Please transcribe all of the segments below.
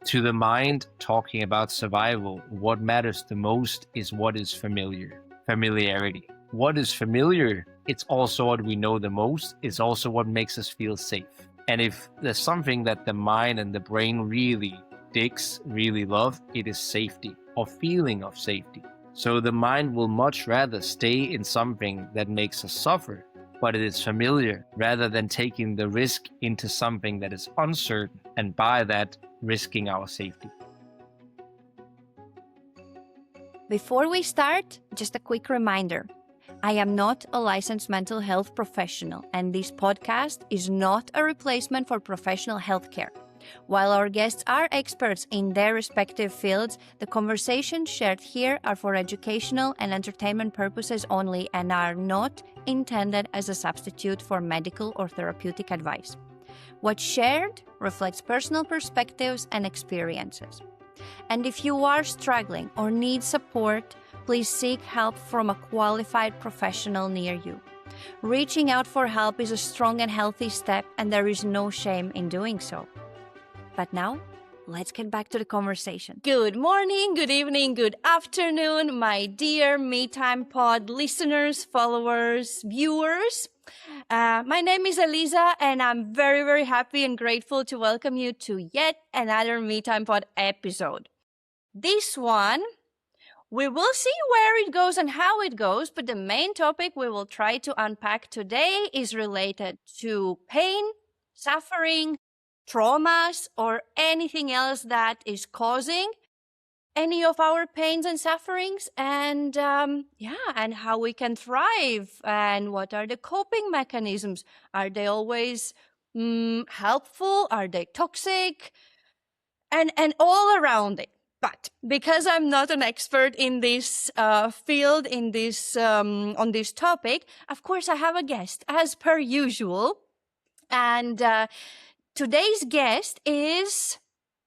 To the mind, talking about survival, what matters the most is what is familiar. Familiarity. What is familiar, it's also what we know the most, it's also what makes us feel safe. And if there's something that the mind and the brain really digs, really love, it is safety or feeling of safety. So the mind will much rather stay in something that makes us suffer, but it is familiar, rather than taking the risk into something that is uncertain, and by that, risking our safety. Before we start, just a quick reminder. I am not a licensed mental health professional, and this podcast is not a replacement for professional healthcare. While our guests are experts in their respective fields, the conversations shared here are for educational and entertainment purposes only and are not intended as a substitute for medical or therapeutic advice. What's shared reflects personal perspectives and experiences. And if you are struggling or need support, please seek help from a qualified professional near you. Reaching out for help is a strong and healthy step, and there is no shame in doing so. But now, let's get back to the conversation. Good morning, good evening, good afternoon, my dear MeTimePod listeners, followers, viewers. My name is Eliza, and I'm very, very happy and grateful to welcome you to yet another MeTimePod episode. This one, we will see where it goes and how it goes, but the main topic we will try to unpack today is related to pain, suffering, traumas, or anything else that is causing any of our pains and sufferings, and and how we can thrive, and what are the coping mechanisms. Are they always helpful? Are they toxic? And all around it. But because I'm not an expert in this field, in this on this topic, of course I have a guest, as per usual, and today's guest is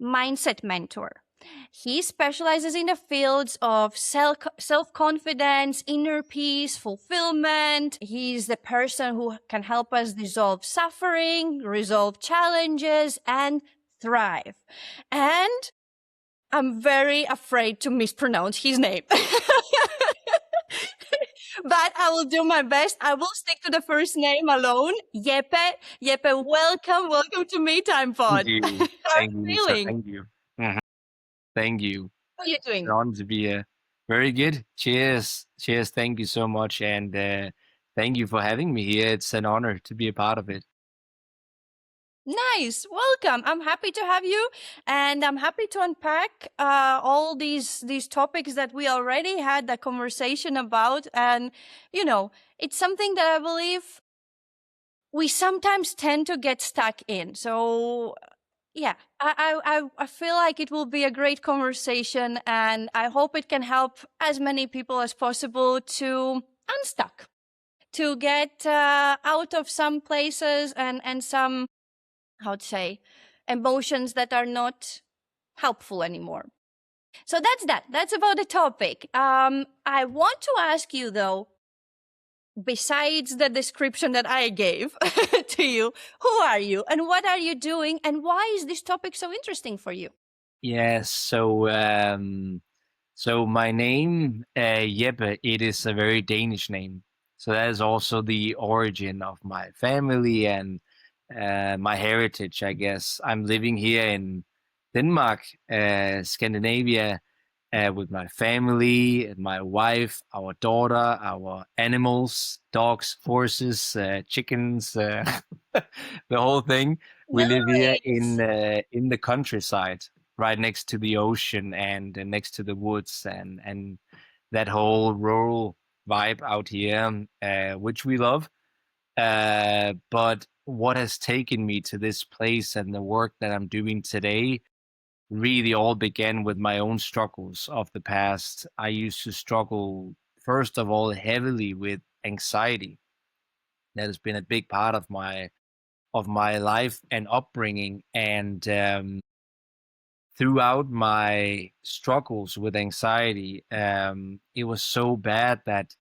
mindset mentor. He specializes in the fields of self-confidence, inner peace, fulfillment. He's the person who can help us dissolve suffering, resolve challenges, and thrive. And I'm very afraid to mispronounce his name. But I will do my best. I will stick to the first name alone. Jeppe. Jeppe, welcome to MeTimePod. Thank you. How are Thank you you, Lisa. feeling? Thank you. Thank you. How are you doing? It's an honor to be here. Very good. Cheers. Cheers. Thank you so much. And thank you for having me here. It's an honor to be a part of it. Nice. Welcome. I'm happy to have you, and I'm happy to unpack all these topics that we already had that conversation about. And, you know, it's something that I believe we sometimes tend to get stuck in. So, yeah, I feel like it will be a great conversation, and I hope it can help as many people as possible to unstuck, to get out of some places and some, how to say, emotions that are not helpful anymore. So that's about the topic. I want to ask you though, besides the description that I gave to you, who are you and what are you doing, and why is this topic so interesting for you? Yes. So my name, Jeppe, it is a very Danish name. So that is also the origin of my family and my heritage, I guess. I'm living here in Denmark, Scandinavia, with my family, my wife, our daughter, our animals, dogs, horses, chickens, the whole thing. We live here Nice. in the countryside, right next to the ocean and next to the woods, and that whole rural vibe out here, which we love. But what has taken me to this place and the work that I'm doing today really all began with my own struggles of the past. I used to struggle, first of all, heavily with anxiety. That has been a big part of my life and upbringing. And throughout my struggles with anxiety, it was so bad that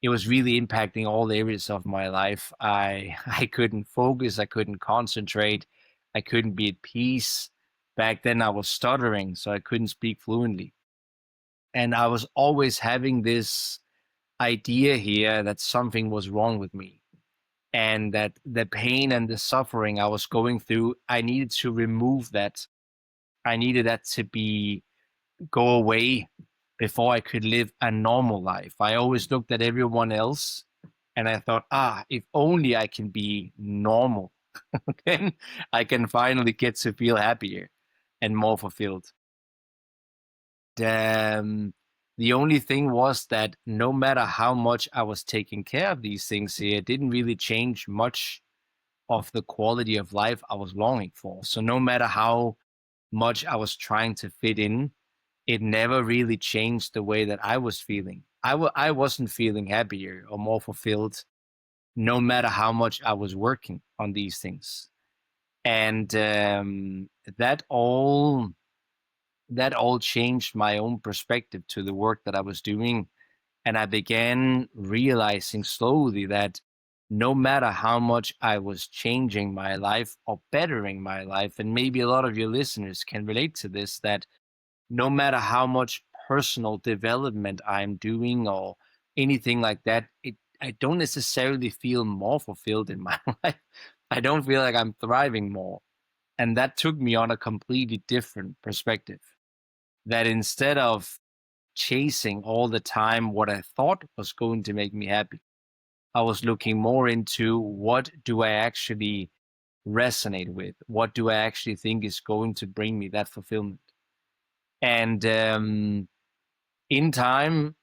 it was really impacting all areas of my life. I couldn't focus, I couldn't concentrate, I couldn't be at peace. Back then I was stuttering, so I couldn't speak fluently. And I was always having this idea here that something was wrong with me, and that the pain and the suffering I was going through, I needed to remove that. I needed that to be go away before I could live a normal life. I always looked at everyone else and I thought, if only I can be normal, then I can finally get to feel happier and more fulfilled. The only thing was that no matter how much I was taking care of these things here, it didn't really change much of the quality of life I was longing for. So no matter how much I was trying to fit in, it never really changed the way that I was feeling. I wasn't feeling happier or more fulfilled, no matter how much I was working on these things. And that all changed my own perspective to the work that I was doing. And I began realizing slowly that no matter how much I was changing my life or bettering my life, and maybe a lot of your listeners can relate to this, that no matter how much personal development I'm doing or anything like that, I don't necessarily feel more fulfilled in my life. I don't feel like I'm thriving more. And that took me on a completely different perspective. That instead of chasing all the time what I thought was going to make me happy, I was looking more into what do I actually resonate with? What do I actually think is going to bring me that fulfillment? And in time,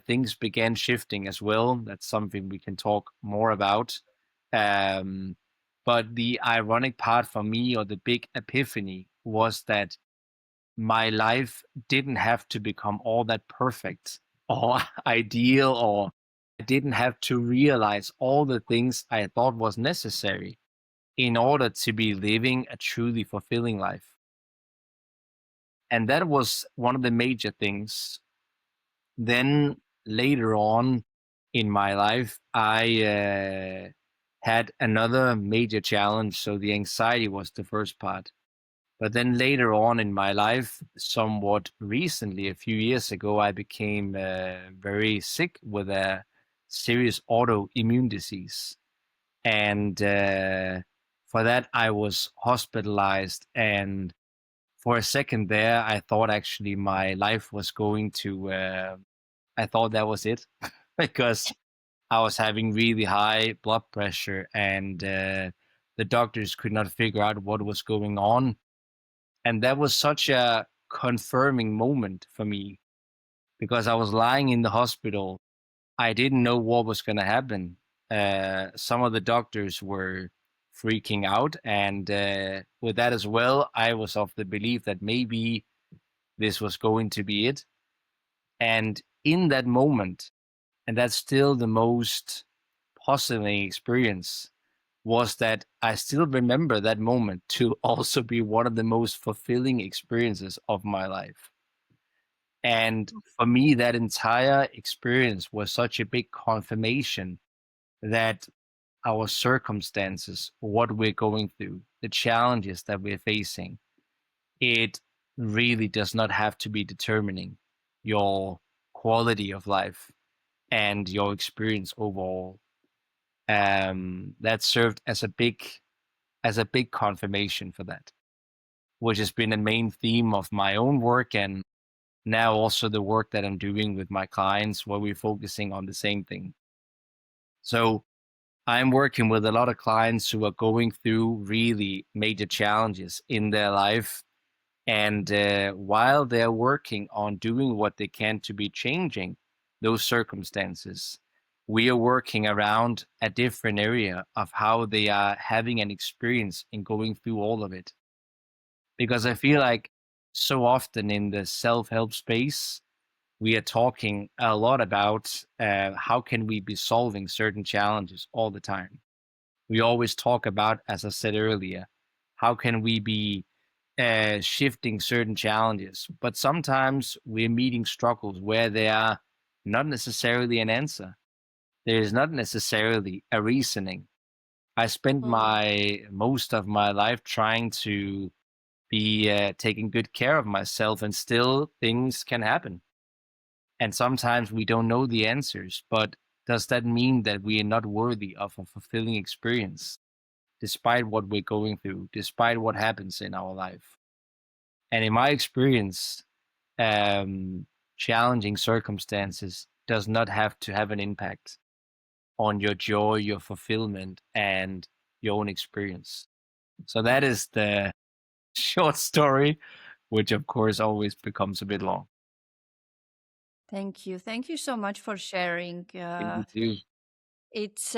things began shifting as well. That's something we can talk more about. Um, but the ironic part for me, or the big epiphany, was that my life didn't have to become all that perfect or ideal, or I didn't have to realize all the things I thought was necessary in order to be living a truly fulfilling life. And that was one of the major things. Then later on in my life, I had another major challenge. So the anxiety was the first part. But then later on in my life, somewhat recently, a few years ago, I became very sick with a serious autoimmune disease. And for that, I was hospitalized. And for a second there, I thought actually my life was going to, I thought that was it because I was having really high blood pressure, and the doctors could not figure out what was going on. And that was such a confirming moment for me because I was lying in the hospital. I didn't know what was going to happen. Some of the doctors were freaking out. And with that as well, I was of the belief that maybe this was going to be it. And in that moment, and that's still the most puzzling experience, was that I still remember that moment to also be one of the most fulfilling experiences of my life. And for me, that entire experience was such a big confirmation that our circumstances, what we're going through, the challenges that we're facing, it really does not have to be determining your quality of life and your experience overall. That served as a big confirmation for that, which has been a main theme of my own work, and now also the work that I'm doing with my clients, where we're focusing on the same thing. So I'm working with a lot of clients who are going through really major challenges in their life. And while they're working on doing what they can to be changing those circumstances, we are working around a different area of how they are having an experience in going through all of it. Because I feel like so often in the self-help space, we are talking a lot about how can we be solving certain challenges all the time. We always talk about, as I said earlier, how can we be shifting certain challenges, but sometimes we're meeting struggles where they are not necessarily an answer. There is not necessarily a reasoning. I spent Mm. my most of my life trying to be taking good care of myself, and still things can happen. And sometimes we don't know the answers, but does that mean that we are not worthy of a fulfilling experience, despite what we're going through, despite what happens in our life? And in my experience, um, challenging circumstances does not have to have an impact on your joy, your fulfillment, and your own experience. So that is the short story, which of course always becomes a bit long. Thank you. Thank you so much for sharing. Thank you too. It's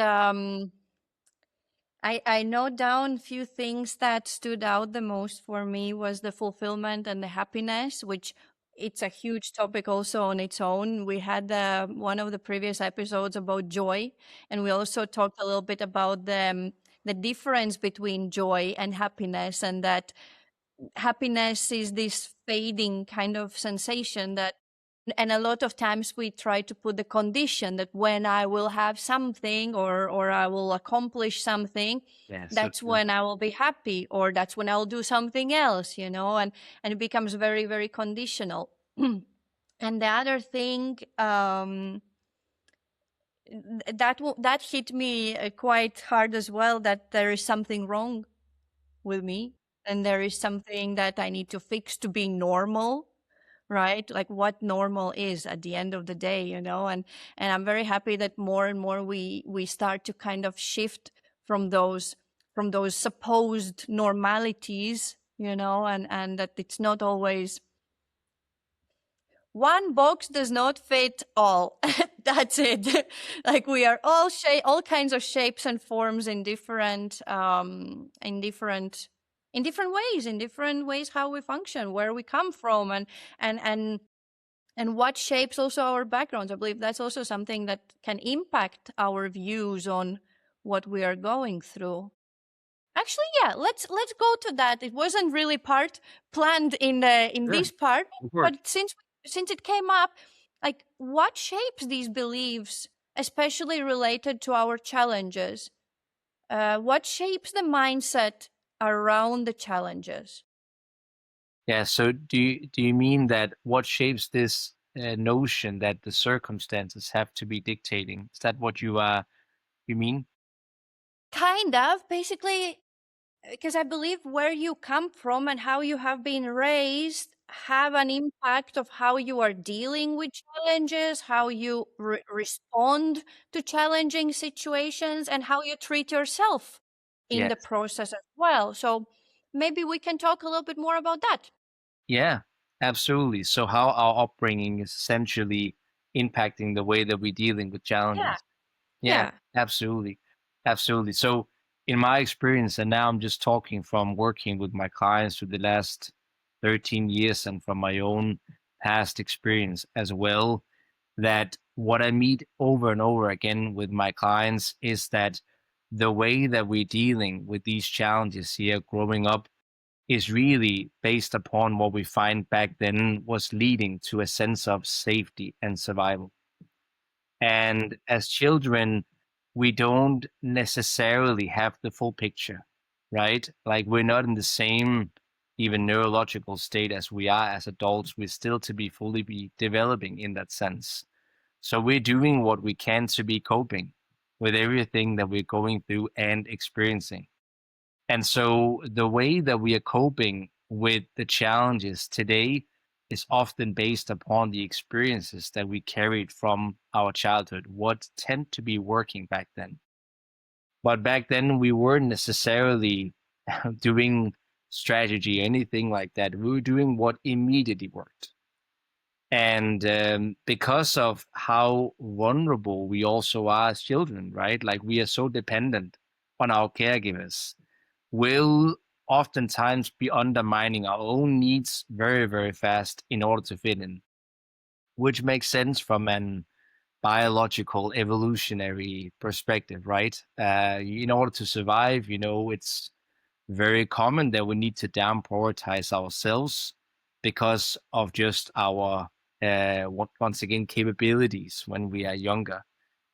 I note down a few things that stood out the most for me was the fulfillment and the happiness, which it's a huge topic also on its own. We had one of the previous episodes about joy, and we also talked a little bit about the difference between joy and happiness, and that happiness is this fading kind of sensation that, and a lot of times we try to put the condition that when I will have something, or I will accomplish something, Yeah, so that's true. when I will be happy, or that's when I'll do something else, and it becomes very, very conditional. And the other thing, that hit me quite hard as well, that there is something wrong with me, and there is something that I need to fix to be normal, right? Like what normal is at the end of the day, and I'm very happy that more and more we start to kind of shift from those supposed normalities, and that it's not always one box does not fit all. That's it. Like we are all kinds of shapes and forms in different ways how we function, where we come from, and and and what shapes also our backgrounds. I believe that's also something that can impact our views on what we are going through. Actually, yeah, let's go to that. It wasn't really part planned in Sure, this part, of course. but since it came up, like what shapes these beliefs, especially related to our challenges? What shapes the mindset around the challenges? Yeah. So do you mean that what shapes this notion that the circumstances have to be dictating? Is that what you mean? Kind of, basically, because I believe where you come from and how you have been raised have an impact of how you are dealing with challenges, how you respond to challenging situations, and how you treat yourself in the Yes. process as well. So maybe we can talk a little bit more about that. Yeah, absolutely. So how our upbringing is essentially impacting the way that we're dealing with Yeah. challenges. Yeah, Yeah. absolutely. Absolutely. So in my experience, and now I'm just talking from working with my clients for the last 13 years and from my own past experience as well, that what I meet over and over again with my clients is that the way that we're dealing with these challenges here growing up is really based upon what we find back then was leading to a sense of safety and survival. And as children, we don't necessarily have the full picture, right? Like we're not in the same even neurological state as we are as adults. We're still to be fully be developing in that sense. So we're doing what we can to be coping with everything that we're going through and experiencing. And so the way that we are coping with the challenges today is often based upon the experiences that we carried from our childhood, what tend to be working back then. But back then, we weren't necessarily doing strategy, anything like that. We were doing what immediately worked. And because of how vulnerable we also are as children, right? Like we are so dependent on our caregivers, will oftentimes be undermining our own needs very, very fast in order to fit in, which makes sense from an biological evolutionary perspective, right? In order to survive, it's very common that we need to down prioritize ourselves because of just our once again capabilities when we are younger.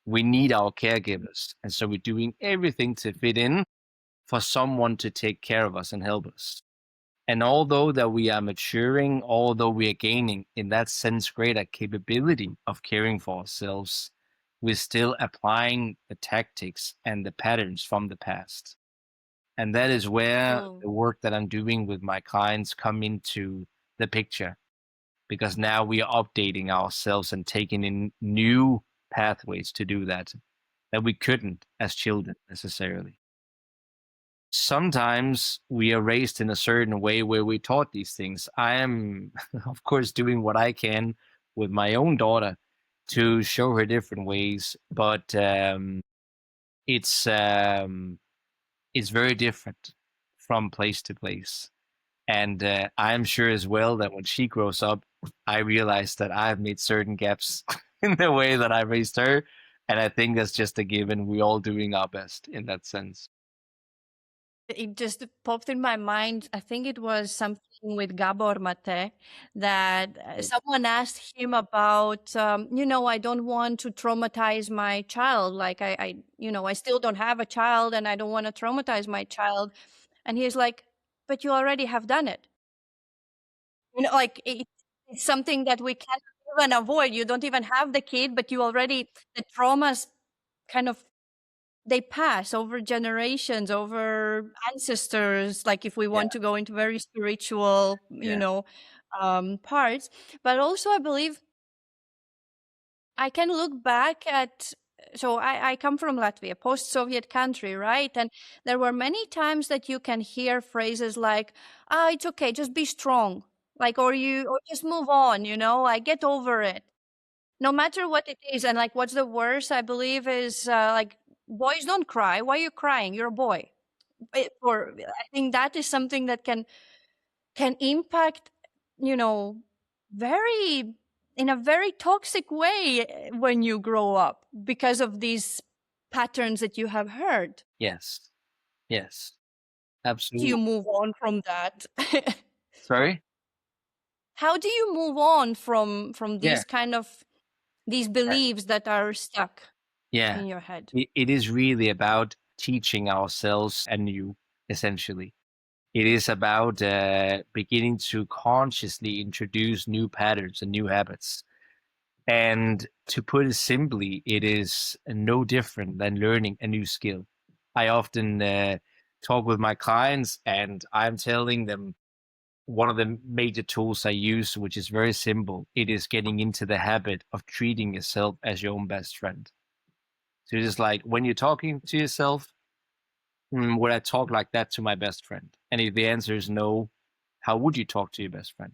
We need our caregivers, and so we're doing everything to fit in for someone to take care of us and help us. And although that we are maturing, although we are gaining, in that sense, greater capability of caring for ourselves, we're still applying the tactics and the patterns from the past. And that is where Mm. the work that I'm doing with my clients come into the picture, because now we are updating ourselves and taking in new pathways to do that we couldn't as children necessarily. Sometimes we are raised in a certain way where we taught these things. I am, of course, doing what I can with my own daughter to show her different ways, but it's um, it's very different from place to place. And I'm sure as well that when she grows up, I realize that I've made certain gaps in the way that I raised her. And I think that's just a given. We're all doing our best in that sense. It just popped in my mind. I think it was something with Gabor Mate that someone asked him about, I don't want to traumatize my child. Like I still don't have a child and I don't want to traumatize my child. And he's like, but you already have done it. Like it's something that we can't even avoid. You don't even have the kid, but the traumas kind of they pass over generations, over ancestors, like if we Yeah. want to go into very spiritual, Yeah. parts. But also, I believe I can look back at, so I come from Latvia, post-Soviet country, right? And there were many times that you can hear phrases like, it's okay, just be strong. Like, or just move on, like get over it. No matter what it is. And like, what's the worst, I believe, is like, boys don't cry. Why are you crying? You're a boy. Or I think that is something that can impact, you know, very in a very toxic way when you grow up because of these patterns that you have heard. Yes. Yes. Do you Absolutely. move on from that? Sorry? How do you move on from Yeah. these kind of these Yeah. beliefs that are stuck Yeah. in your head? It is really about teaching ourselves anew, essentially. It is about beginning to consciously introduce new patterns and new habits. And to put it simply, it is no different than learning a new skill. I often talk with my clients and I'm telling them one of the major tools I use, which is very simple, it is getting into the habit of treating yourself as your own best friend. So it's just like when you're talking to yourself, would I talk like that to my best friend? And if the answer is no, how would you talk to your best friend?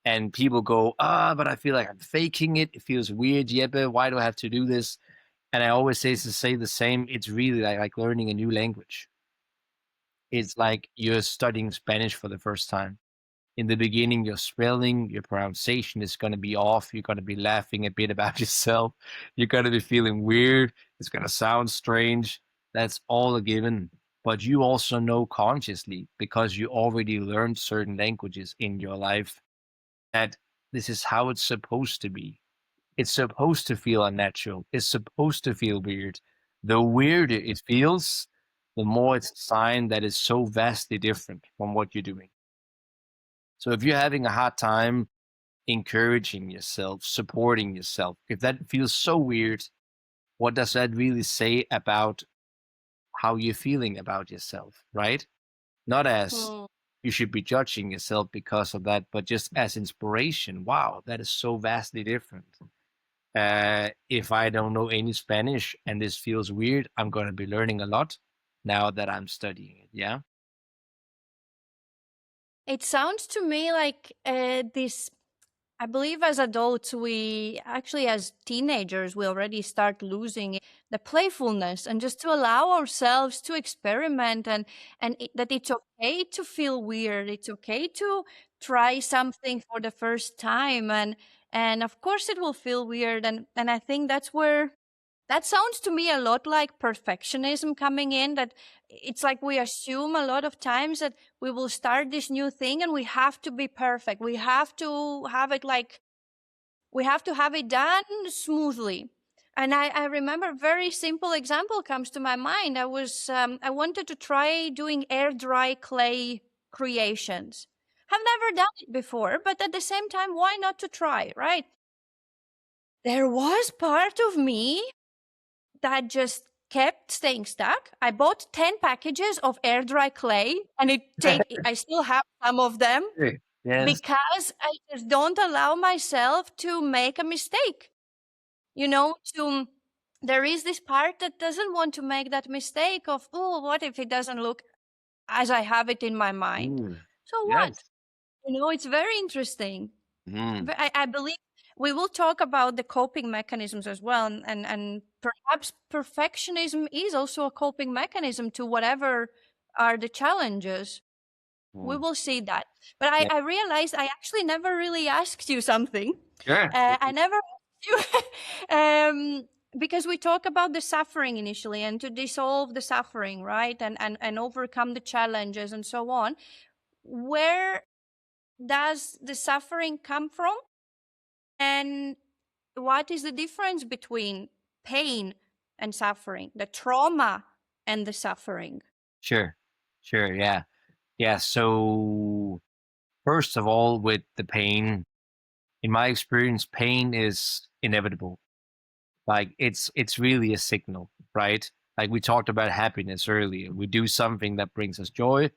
And people go, but I feel like I'm faking it. It feels weird, Jeppe. Why do I have to do this? And I always say the same. It's really like learning a new language. It's like you're studying Spanish for the first time. In the beginning, your spelling, your pronunciation is going to be off. You're going to be laughing a bit about yourself. You're going to be feeling weird. It's going to sound strange. That's all a given. But you also know consciously, because you already learned certain languages in your life, that this is how it's supposed to be. It's supposed to feel unnatural. It's supposed to feel weird. The weirder it feels, the more it's a sign that it's so vastly different from what you're doing. So if you're having a hard time encouraging yourself, supporting yourself, if that feels so weird, what does that really say about how you're feeling about yourself, right? Not as Hmm. you should be judging yourself because of that, but just as inspiration. Wow, that is so vastly different. If I don't know any Spanish and this feels weird, I'm going to be learning a lot now that I'm studying it. Yeah. It sounds to me like this. I believe as adults, we actually, as teenagers, we already start losing the playfulness and just to allow ourselves to experiment and that it's okay to feel weird. It's okay to try something for the first time, and of course it will feel weird. And I think that's where that sounds to me a lot like perfectionism coming in, that it's like we assume a lot of times that we will start this new thing and we have to be perfect. We have to have it like, we have to have it done smoothly. And I remember a very simple example comes to my mind. I wanted to try doing air dry clay creations. Have never done it before, but at the same time, why not to try, right? There was part of me that just kept staying stuck. I bought 10 packages of air dry clay and I still have some of them Yes. because I just don't allow myself to make a mistake. You know, there is this part that doesn't want to make that mistake of, oh, what if it doesn't look as I have it in my mind? So what? Yes. You know, it's very interesting. Mm. But I believe we will talk about the coping mechanisms as well. And perhaps perfectionism is also a coping mechanism to whatever are the challenges. We Mm. will see that. But Yeah. I realized I actually never really asked you something. Sure. I never asked you because we talk about the suffering initially and to dissolve the suffering, right? And overcome the challenges and so on. Where does the suffering come from? And what is the difference between pain and suffering, the trauma and the suffering? Sure. Sure. Yeah. Yeah. So first of all, with the pain, in my experience, pain is inevitable. Like it's really a signal, right? Like we talked about happiness earlier. We do something that brings us joy,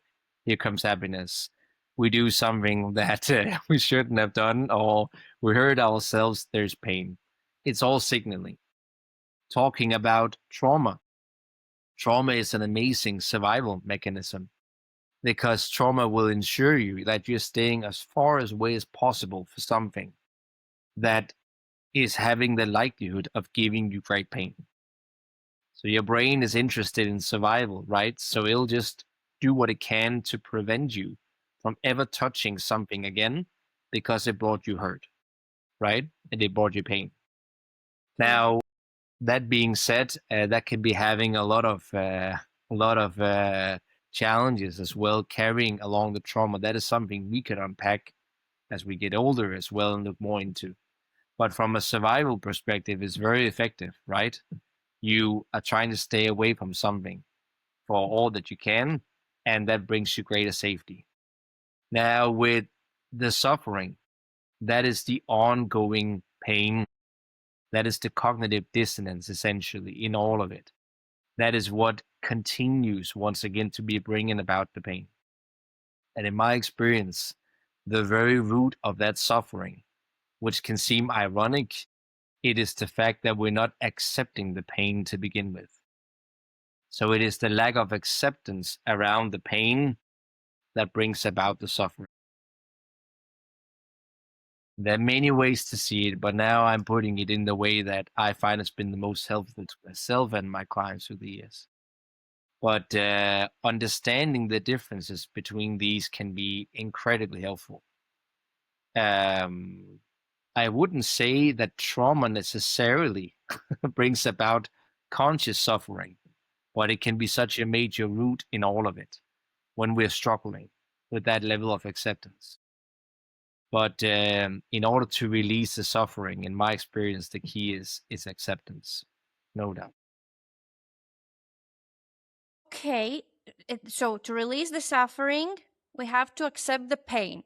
here comes happiness. We do something that we shouldn't have done, or we hurt ourselves, there's pain. It's all signaling. Talking about trauma. Trauma is an amazing survival mechanism because trauma will ensure you that you're staying as far away as possible for something that is having the likelihood of giving you great pain. So your brain is interested in survival, right? So it'll just do what it can to prevent you from ever touching something again because it brought you hurt, right? And it brought you pain. Now, that being said, that can be having a lot of challenges as well, carrying along the trauma. That is something we can unpack as we get older as well and look more into. But from a survival perspective, it's very effective, right? You are trying to stay away from something for all that you can, and that brings you greater safety. Now, with the suffering, that is the ongoing pain, that is the cognitive dissonance essentially in all of it. That is what continues once again to be bringing about the pain. And in my experience, the very root of that suffering, which can seem ironic, it is the fact that we're not accepting the pain to begin with. So it is the lack of acceptance around the pain that brings about the suffering. There are many ways to see it, but now I'm putting it in the way that I find has been the most helpful to myself and my clients through the years. But understanding the differences between these can be incredibly helpful. I wouldn't say that trauma necessarily brings about conscious suffering, but it can be such a major root in all of it when we're struggling with that level of acceptance. But in order to release the suffering, in my experience, the key is acceptance, no doubt. Okay, so to release the suffering, we have to accept the pain,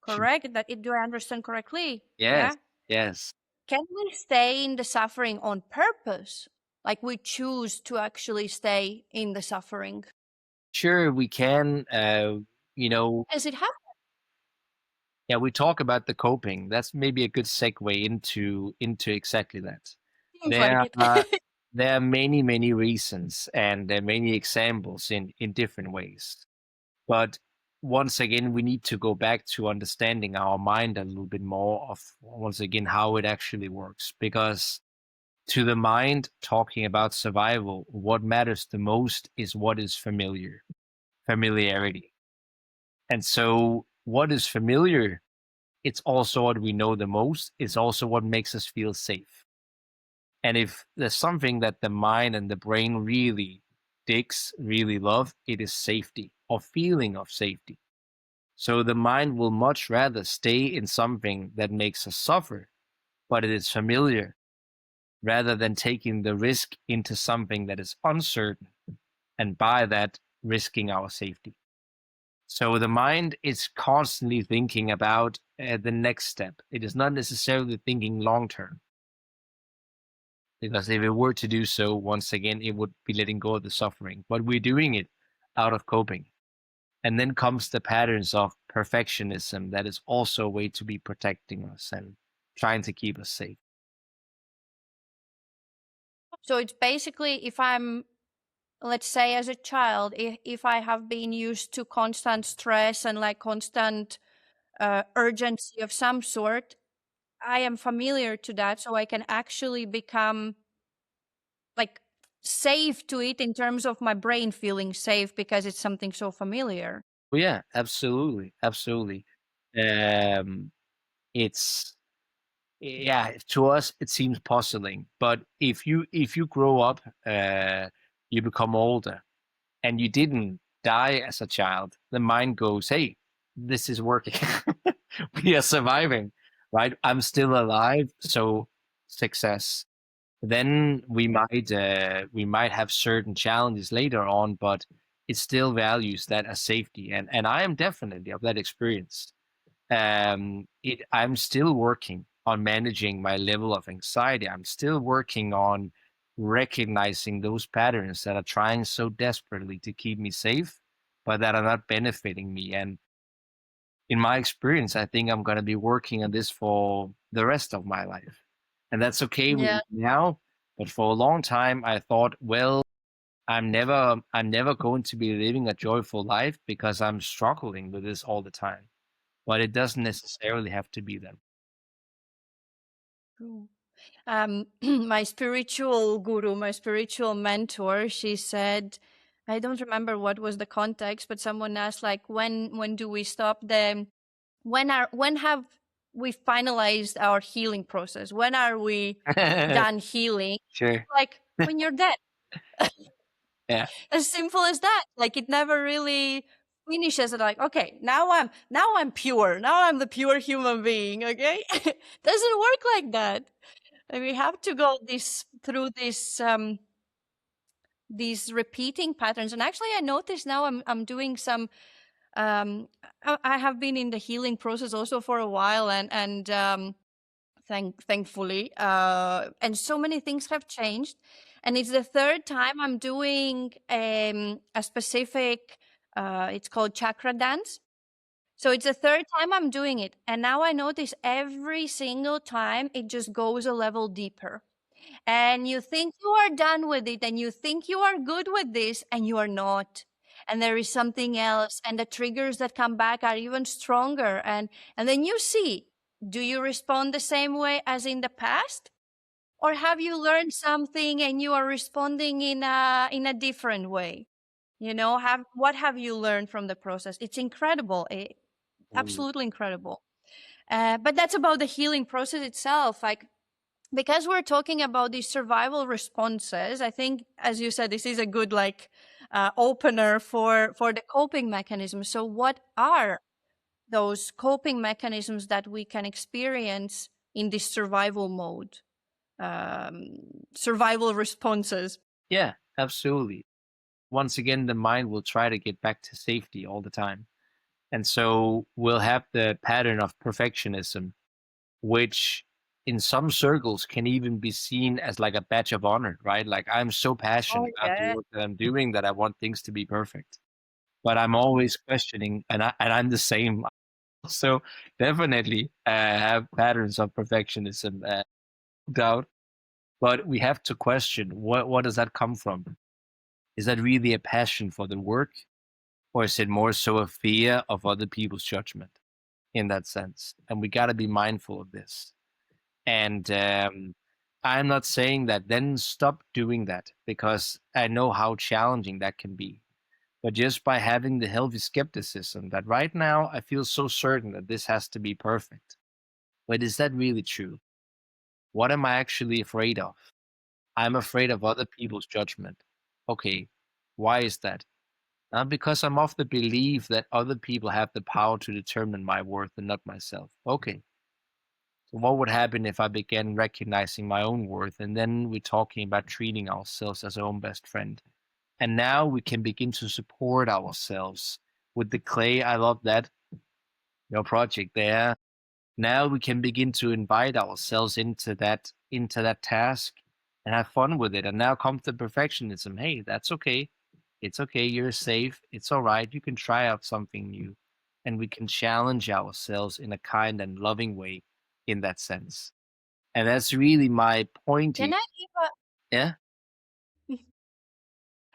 correct? Do I understand correctly? Yes, Yeah. yes. Can we stay in the suffering on purpose? Like we choose to actually stay in the suffering? Sure, we can. You know, Does it happen? yeah, we talk about the coping. That's maybe a good segue into exactly that. Seems like There it. are there are many reasons and there are many examples in different ways. But once again, we need to go back to understanding our mind a little bit more of once again how it actually works. Because to the mind, talking about survival, what matters the most is what is familiar, familiarity. And so what is familiar, it's also what we know the most, it's also what makes us feel safe. And if there's something that the mind and the brain really digs, really love, it is safety or feeling of safety. So the mind will much rather stay in something that makes us suffer, but it is familiar, rather than taking the risk into something that is uncertain and by that risking our safety. So the mind is constantly thinking about the next step. It is not necessarily thinking long term, because if it were to do so, once again, it would be letting go of the suffering. But we're doing it out of coping. And then comes the patterns of perfectionism that is also a way to be protecting us and trying to keep us safe. So it's basically, if I'm, let's say as a child, if I have been used to constant stress and like constant urgency of some sort, I am familiar to that, so I can actually become like safe to it in terms of my brain feeling safe because it's something so familiar. Well, yeah, absolutely, absolutely. Um, it's yeah, to us it seems puzzling, but if you grow up, you become older, and you didn't die as a child, the mind goes, "Hey, this is working. We are surviving, right? I'm still alive, so success." Then we might have certain challenges later on, but it still values that as safety, and I am definitely of that experience. I'm still working on managing my level of anxiety. I'm still working on recognizing those patterns that are trying so desperately to keep me safe, but that are not benefiting me. And in my experience, I think I'm going to be working on this for the rest of my life. And that's okay with Yeah. me now. But for a long time, I thought, well, I'm never going to be living a joyful life because I'm struggling with this all the time. But it doesn't necessarily have to be that. True. My spiritual guru, my spiritual mentor, she said, I don't remember what was the context, but someone asked like, when do we stop the, when have we finalized our healing process? When are we done healing? Sure. Like when you're dead. Yeah. As simple as that. Like it never really finishes it like, okay, now I'm pure. Now I'm the pure human being, okay? Doesn't work like that. And we have to go through these repeating patterns. And actually I noticed now I'm doing some I have been in the healing process also for a while, and thankfully, and so many things have changed, and it's the third time I'm doing a specific it's called chakra dance. So it's the third time I'm doing it, and now I notice every single time it just goes a level deeper, and you think you are done with it and you think you are good with this, and you are not, and there is something else, and the triggers that come back are even stronger, and then you see, do you respond the same way as in the past, or have you learned something and you are responding in a different way? Have what have you learned from the process? It's incredible. Totally. Absolutely incredible. But that's about the healing process itself. Like, because we're talking about these survival responses, I think, as you said, this is a good opener for the coping mechanisms. So what are those coping mechanisms that we can experience in this survival mode, um, survival responses? Yeah, absolutely. Once again, the mind will try to get back to safety all the time. And so we'll have the pattern of perfectionism, which in some circles can even be seen as like a badge of honor, right? Like I'm so Oh passionate about the yeah. work that I'm doing that I want things to be perfect. But I'm always questioning, and I'm the same. So definitely have patterns of perfectionism, no doubt. But we have to question, what does that come from? Is that really a passion for the work, or is it more so a fear of other people's judgment in that sense? And we got to be mindful of this. And I'm not saying that then stop doing that, because I know how challenging that can be. But just by having the healthy skepticism that right now I feel so certain that this has to be perfect. But is that really true? What am I actually afraid of? I'm afraid of other people's judgment. Okay, why is that? Because I'm of the belief that other people have the power to determine my worth and not myself. Okay, so what would happen if I began recognizing my own worth, and then we're talking about treating ourselves as our own best friend? And now we can begin to support ourselves with the clay. I love that, your project there. Now we can begin to invite ourselves into that task and have fun with it. And now comes the perfectionism. Hey, that's okay. It's okay. You're safe. It's all right. You can try out something new. And we can challenge ourselves in a kind and loving way in that sense. And that's really my point Can here. I give Yeah. a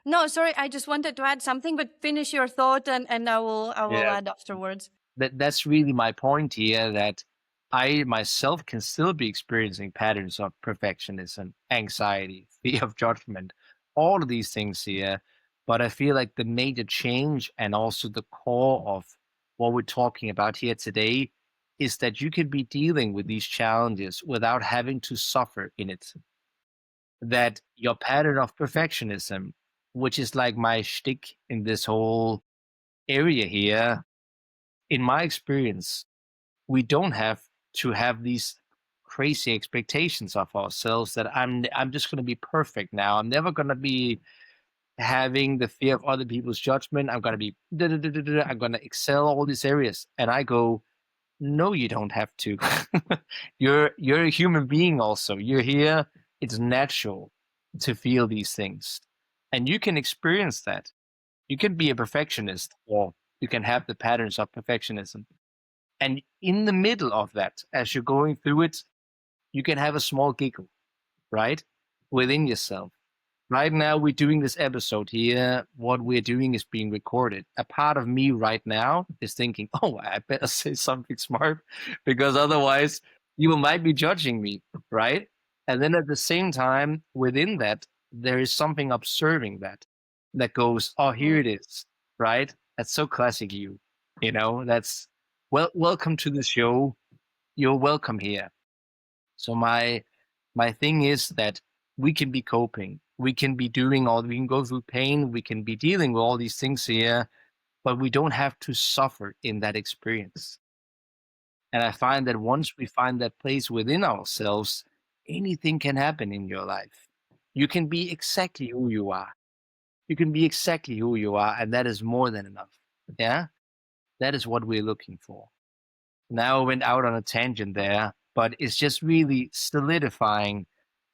No, sorry, I just wanted to add something, but finish your thought and I will Yeah. add afterwards. That's really my point here, that I myself can still be experiencing patterns of perfectionism, anxiety, fear of judgment, all of these things here. But I feel like the major change and also the core of what we're talking about here today is that you can be dealing with these challenges without having to suffer in it. That your pattern of perfectionism, which is like my shtick in this whole area here, in my experience, we don't have to have these crazy expectations of ourselves that I'm just going to be perfect now. I'm never going to be having the fear of other people's judgment. I'm going to be I'm going to excel all these areas. And I go, no, you don't have to. You're a human being also. You're here. It's natural to feel these things. And you can experience that. You can be a perfectionist, or you can have the patterns of perfectionism. And in the middle of that, as you're going through it, you can have a small giggle, right? Within yourself. Right now, we're doing this episode here. What we're doing is being recorded. A part of me right now is thinking, oh, I better say something smart because otherwise you might be judging me, right? And then at the same time, within that, there is something observing that goes, oh, here Mm. it is, right? That's so classic you. That's welcome to the show. You're welcome here. So my thing is that we can be coping. We can be we can go through pain, we can be dealing with all these things here, but we don't have to suffer in that experience. And I find that once we find that place within ourselves, anything can happen in your life. You can be exactly who you are. You can be exactly who you are, and that is more than enough. Yeah? That is what we're looking for. Now I went out on a tangent there, but it's just really solidifying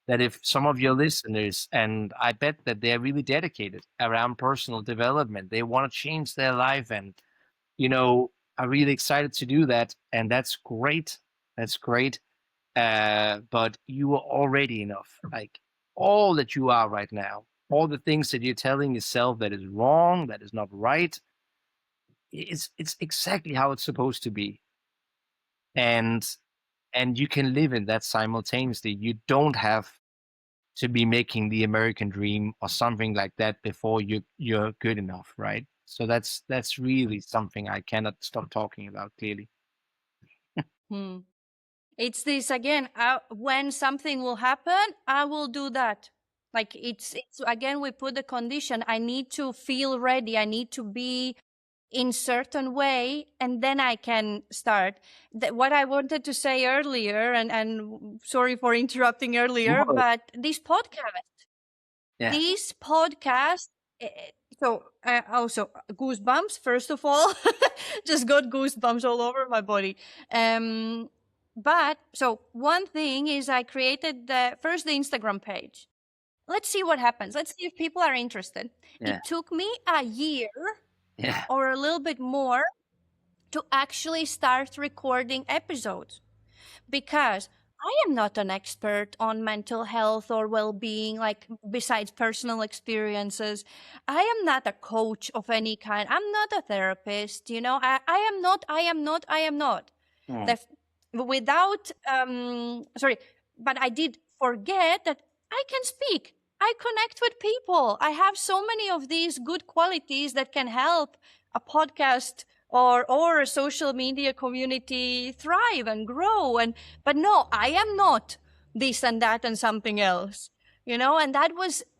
that if some of your listeners, and I bet that they're really dedicated around personal development, they want to change their life and, are really excited to do that. And that's great. That's great. But you are already enough. Like all that you are right now, all the things that you're telling yourself that is wrong, that is not right, it's exactly how it's supposed to be. And you can live in that simultaneously. You don't have to be making the American dream or something like that before you're good enough, right? So that's really something I cannot stop talking about clearly. Hmm. It's this again. When something will happen, I will do that. Like it's again. We put the condition. I need to feel ready. I need to be in certain way, and then I can start. What I wanted to say earlier, and sorry for interrupting earlier, Whoa. but Yeah, this podcast. So also goosebumps. First of all, just got goosebumps all over my body. Um, but so one thing is I created the Instagram page. Let's see what happens. Let's see if people are interested. yeah, It took me a year yeah. or a little bit more to actually start recording episodes because I am not an expert on mental health or well being, like besides personal experiences. I am not a coach of any kind. I'm not a therapist, I am not, I am not, I am not. Mm. The, without, sorry, but I did forget that I can speak. I connect with people. I have so many of these good qualities that can help a podcast or a social media community thrive and grow. But no, I am not this and that and something else, and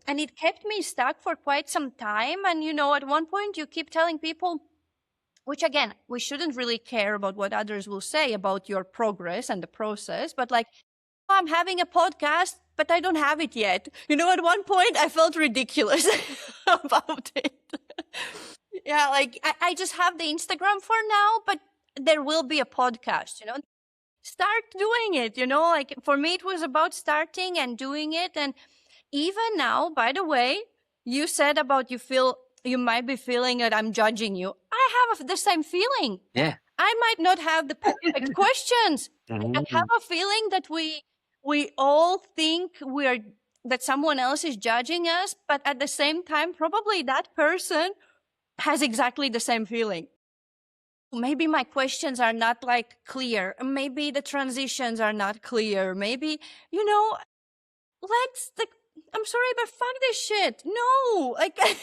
and it kept me stuck for quite some time. And, at one point you keep telling people, which again, we shouldn't really care about what others will say about your progress and the process, but like, "Oh, I'm having a podcast, but I don't have it yet." At one point I felt ridiculous about it. Yeah, like I just have the Instagram for now, but there will be a podcast, start doing it, like for me it was about starting and doing it. And even now, by the way, you said about you might be feeling that I'm judging you. I have the same feeling. Yeah. I might not have the perfect questions. I have Mm. a feeling that we all think that someone else is judging us, but at the same time probably that person has exactly the same feeling. Maybe my questions are not like clear. Maybe the transitions are not clear. Maybe, let's like, I'm sorry, but fuck this shit. No, like, can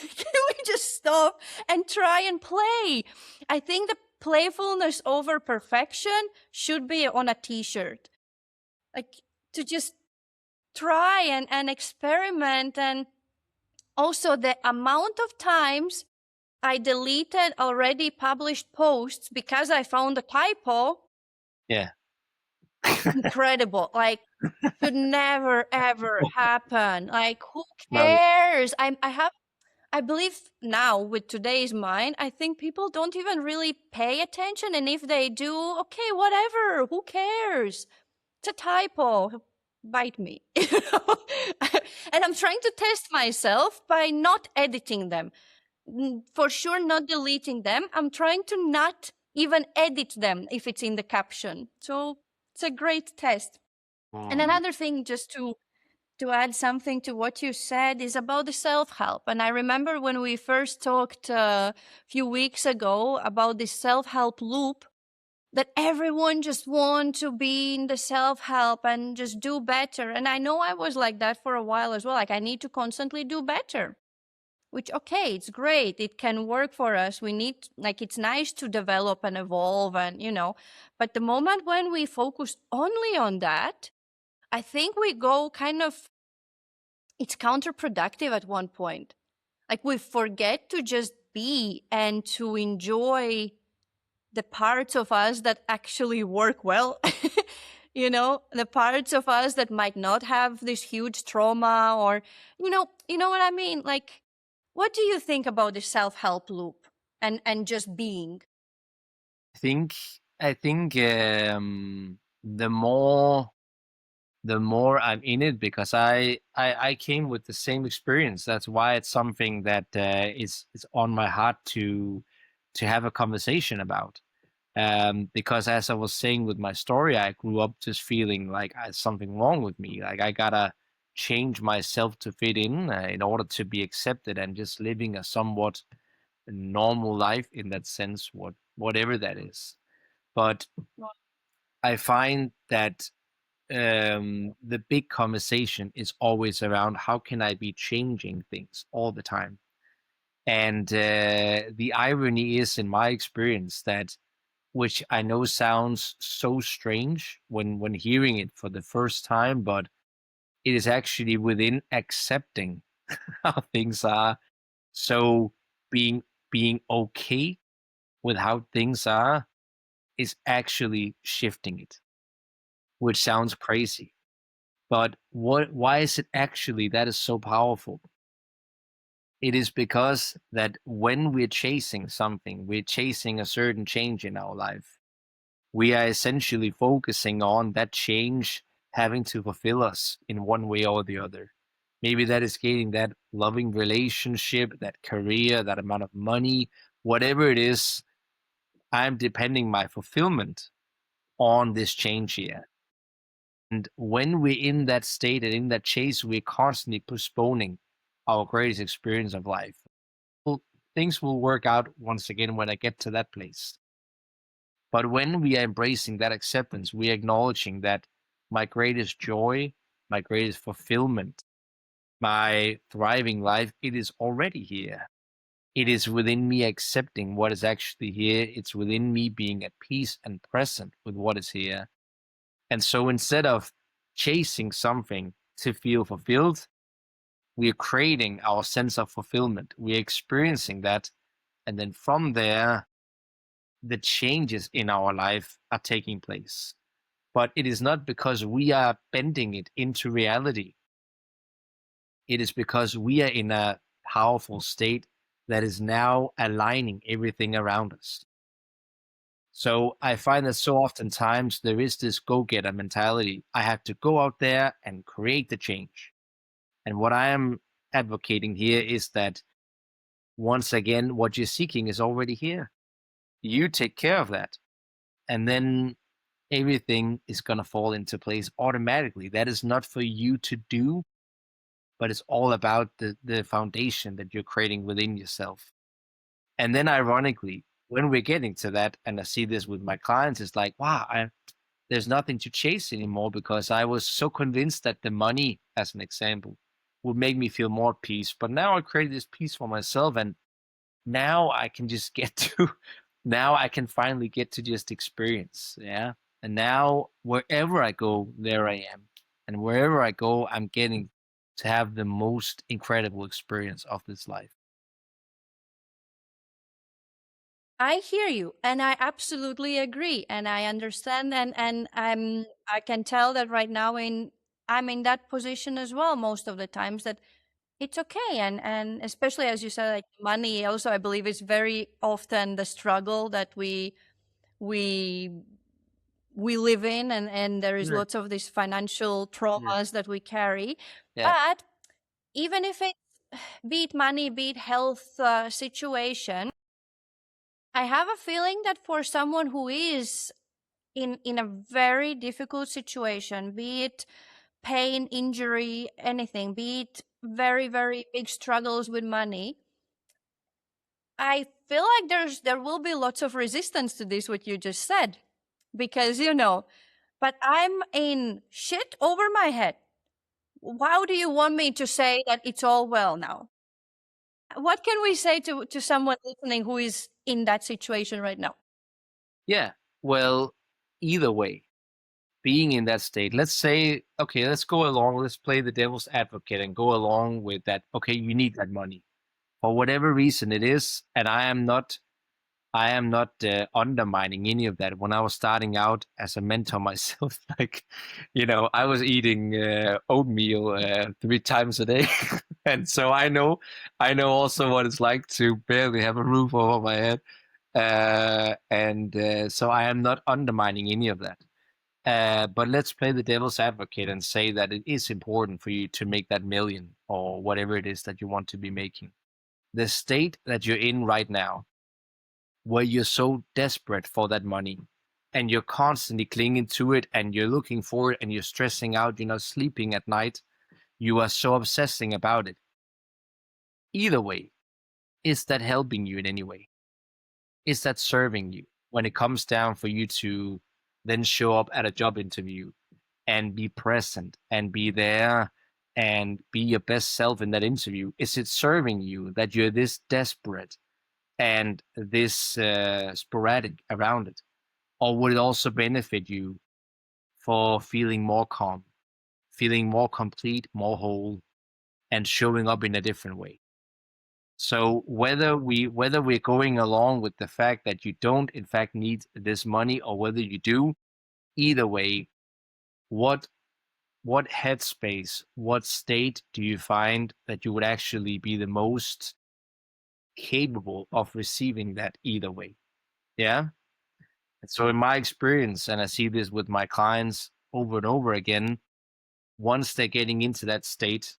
we just stop and try and play? I think the playfulness over perfection should be on a t-shirt. Like, to just try and experiment. And also the amount of times I deleted already published posts because I found a typo. Yeah. Incredible. Like, should never ever happen. Like, who No. cares? I believe now with today's mind, I think people don't even really pay attention. And if they do, okay, whatever. Who cares? It's a typo. Bite me. And I'm trying to test myself by not editing them. For sure, not deleting them. I'm trying to not even edit them if it's in the caption. So it's a great test. And another thing, just to add something to what you said, is about the self-help. And I remember when we first talked a few weeks ago about this self-help loop, that everyone just want to be in the self-help and just do better. And I know I was like that for a while as well. Like, I need to constantly do better, which, okay, it's great. It can work for us. We need, like, it's nice to develop and evolve and, but the moment when we focus only on that, I think we go kind of, it's counterproductive at one point. Like, we forget to just be and to enjoy the parts of us that actually work well. The parts of us that might not have this huge trauma, or, what I mean? Like, what do you think about the self-help loop and just being? I think the more I'm in it, because I came with the same experience. That's why it's something that is on my heart to have a conversation about. Because as I was saying with my story, I grew up just feeling like something wrong with me. Like I gotta change myself to fit in order to be accepted, and just living a somewhat normal life in that sense, whatever that is. But I find that the big conversation is always around how can I be changing things all the time. And the irony is, in my experience, that, which I know sounds so strange when hearing it for the first time, but it is actually within accepting how things are. So being okay with how things are is actually shifting it, which sounds crazy. But why is it actually that is so powerful? It is because that when we're chasing something, we're chasing a certain change in our life. We are essentially focusing on that change having to fulfill us in one way or the other. Maybe that is getting that loving relationship, that career, that amount of money, whatever it is. I'm depending my fulfillment on this change here. And when we're in that state and in that chase, we're constantly postponing our greatest experience of life. Well, things will work out once again when I get to that place. But when we are embracing that acceptance, we are acknowledging that my greatest joy, my greatest fulfillment, my thriving life, it is already here. It is within me accepting what is actually here. It's within me being at peace and present with what is here. And so instead of chasing something to feel fulfilled, we are creating our sense of fulfillment. We are experiencing that. And then from there, the changes in our life are taking place. But it is not because we are bending it into reality. It is because we are in a powerful state that is now aligning everything around us. So I find that so oftentimes there is this go-getter mentality. I have to go out there and create the change. And what I am advocating here is that once again, what you're seeking is already here. You take care of that. And then everything is going to fall into place automatically. That is not for you to do, but it's all about the foundation that you're creating within yourself. And then ironically, when we're getting to that, and I see this with my clients, it's like, wow, there's nothing to chase anymore because I was so convinced that the money, as an example, would make me feel more peace. But now I created this peace for myself, and now I can just get to, now I can finally get to just experience. Yeah. And now wherever I go, there I am. And wherever I go, I'm getting to have the most incredible experience of this life. I hear you, and I absolutely agree, and I understand, and I can tell that right now I'm in that position as well most of the times, that it's okay, and especially as you said, like money also, I believe, is very often the struggle that we we live in, and there is Yeah. lots of these financial traumas that we carry. Yeah. But even if it's, be it money, be it health situation, I have a feeling that for someone who is in a very difficult situation, be it pain, injury, anything, be it very, very big struggles with money, I feel like there will be lots of resistance to this, what you just said, because but I'm in shit over my head. How do you want me to say that it's all well now? What can we say to someone listening who is in that situation right now? Yeah. Well, either way, being in that state, let's say, okay, let's go along, let's play the devil's advocate and go along with that. Okay, you need that money for whatever reason it is. And I am not undermining any of that. When I was starting out as a mentor myself, like, I was eating oatmeal 3 times a day. And so I know also what it's like to barely have a roof over my head. And so I am not undermining any of that. But let's play the devil's advocate and say that it is important for you to make that million or whatever it is that you want to be making. The state that you're in right now, where you're so desperate for that money and you're constantly clinging to it and you're looking for it and you're stressing out, you're not sleeping at night, you are so obsessing about it. Either way, is that helping you in any way? Is that serving you when it comes down for you to then show up at a job interview and be present and be there and be your best self in that interview? Is it serving you that you're this desperate and this sporadic around it? Or would it also benefit you for feeling more calm, feeling more complete, more whole, and showing up in a different way? So whether we're going along with the fact that you don't in fact need this money or whether you do, either way, what what headspace, what state do you find that you would actually be the most capable of receiving that either way? Yeah. And so in my experience, and I see this with my clients over and over again, once they're getting into that state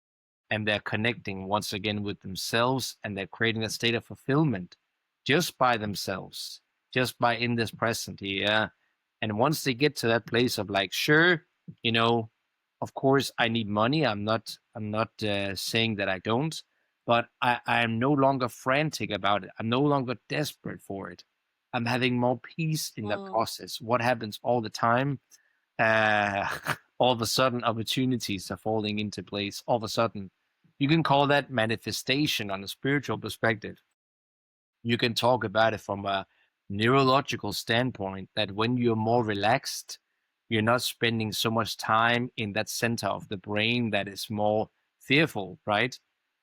and they're connecting once again with themselves and they're creating a state of fulfillment just by themselves, just by in this present here. And once they get to that place of like, sure, you know, of course I need money. I'm not saying that I don't, but I am no longer frantic about it. I'm no longer desperate for it. I'm having more peace in the process. What happens all the time? Uh, all of a sudden, opportunities are falling into place. All of a sudden, you can call that manifestation on a spiritual perspective. You can talk about it from a neurological standpoint that when you're more relaxed, you're not spending so much time in that center of the brain that is more fearful, right?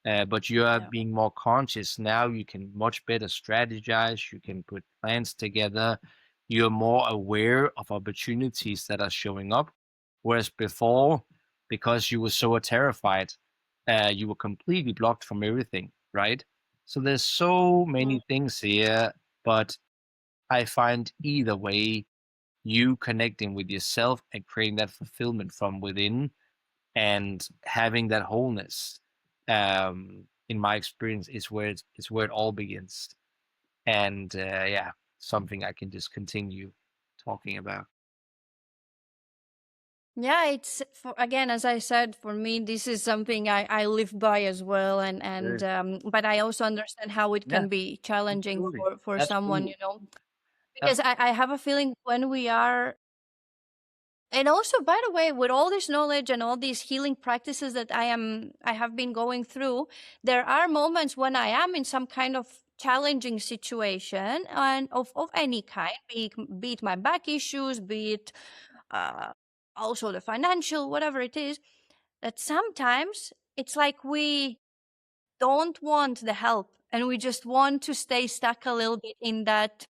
But you are Yeah. being more conscious now. You can much better strategize. You can put plans together. You're more aware of opportunities that are showing up. Whereas before, because you were so terrified, you were completely blocked from everything, right? So there's so many things here, but I find either way, you connecting with yourself and creating that fulfillment from within and having that wholeness, in my experience, is where it all begins. And yeah, something I can just continue talking about. Yeah, it's for, again, as I said, for me, this is something I live by as well, and Sure. but I also understand how it Yeah, can be challenging absolutely. for someone, Absolutely. you know, Yeah. because I have a feeling when we are, and also, by the way, with all this knowledge and all these healing practices that I have been going through, there are moments when I am in some kind of challenging situation and of any kind, be it my back issues, be it uh, also the financial, whatever it is, that sometimes it's like we don't want the help and we just want to stay stuck a little bit in that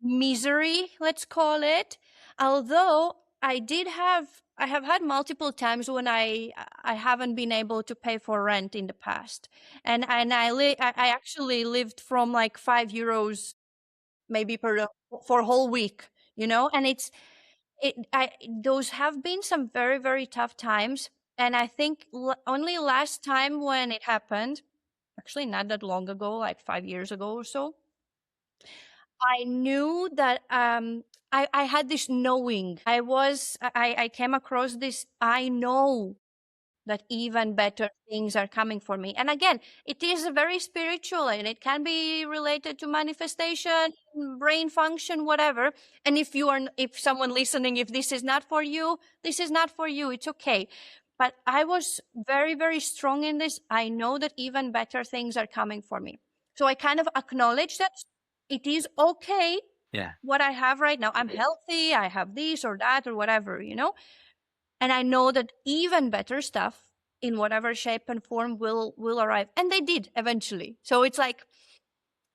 misery, let's call it. Although I have had multiple times when I haven't been able to pay for rent in the past, and I actually lived from like €5 maybe per for a whole week, you know, and those have been some very very tough times, and I think only last time when it happened, actually not that long ago, like 5 years ago or so, I knew that I had this knowing. I came across this I know that even better things are coming for me. And again, it is very spiritual and it can be related to manifestation, brain function, whatever. And if someone listening, if this is not for you, this is not for you. It's okay. But I was very, very strong in this. I know that even better things are coming for me. So I kind of acknowledge that it is okay Yeah. what I have right now. I'm healthy. I have this or that or whatever, you know? And I know that even better stuff in whatever shape and form will arrive. And they did eventually. So it's like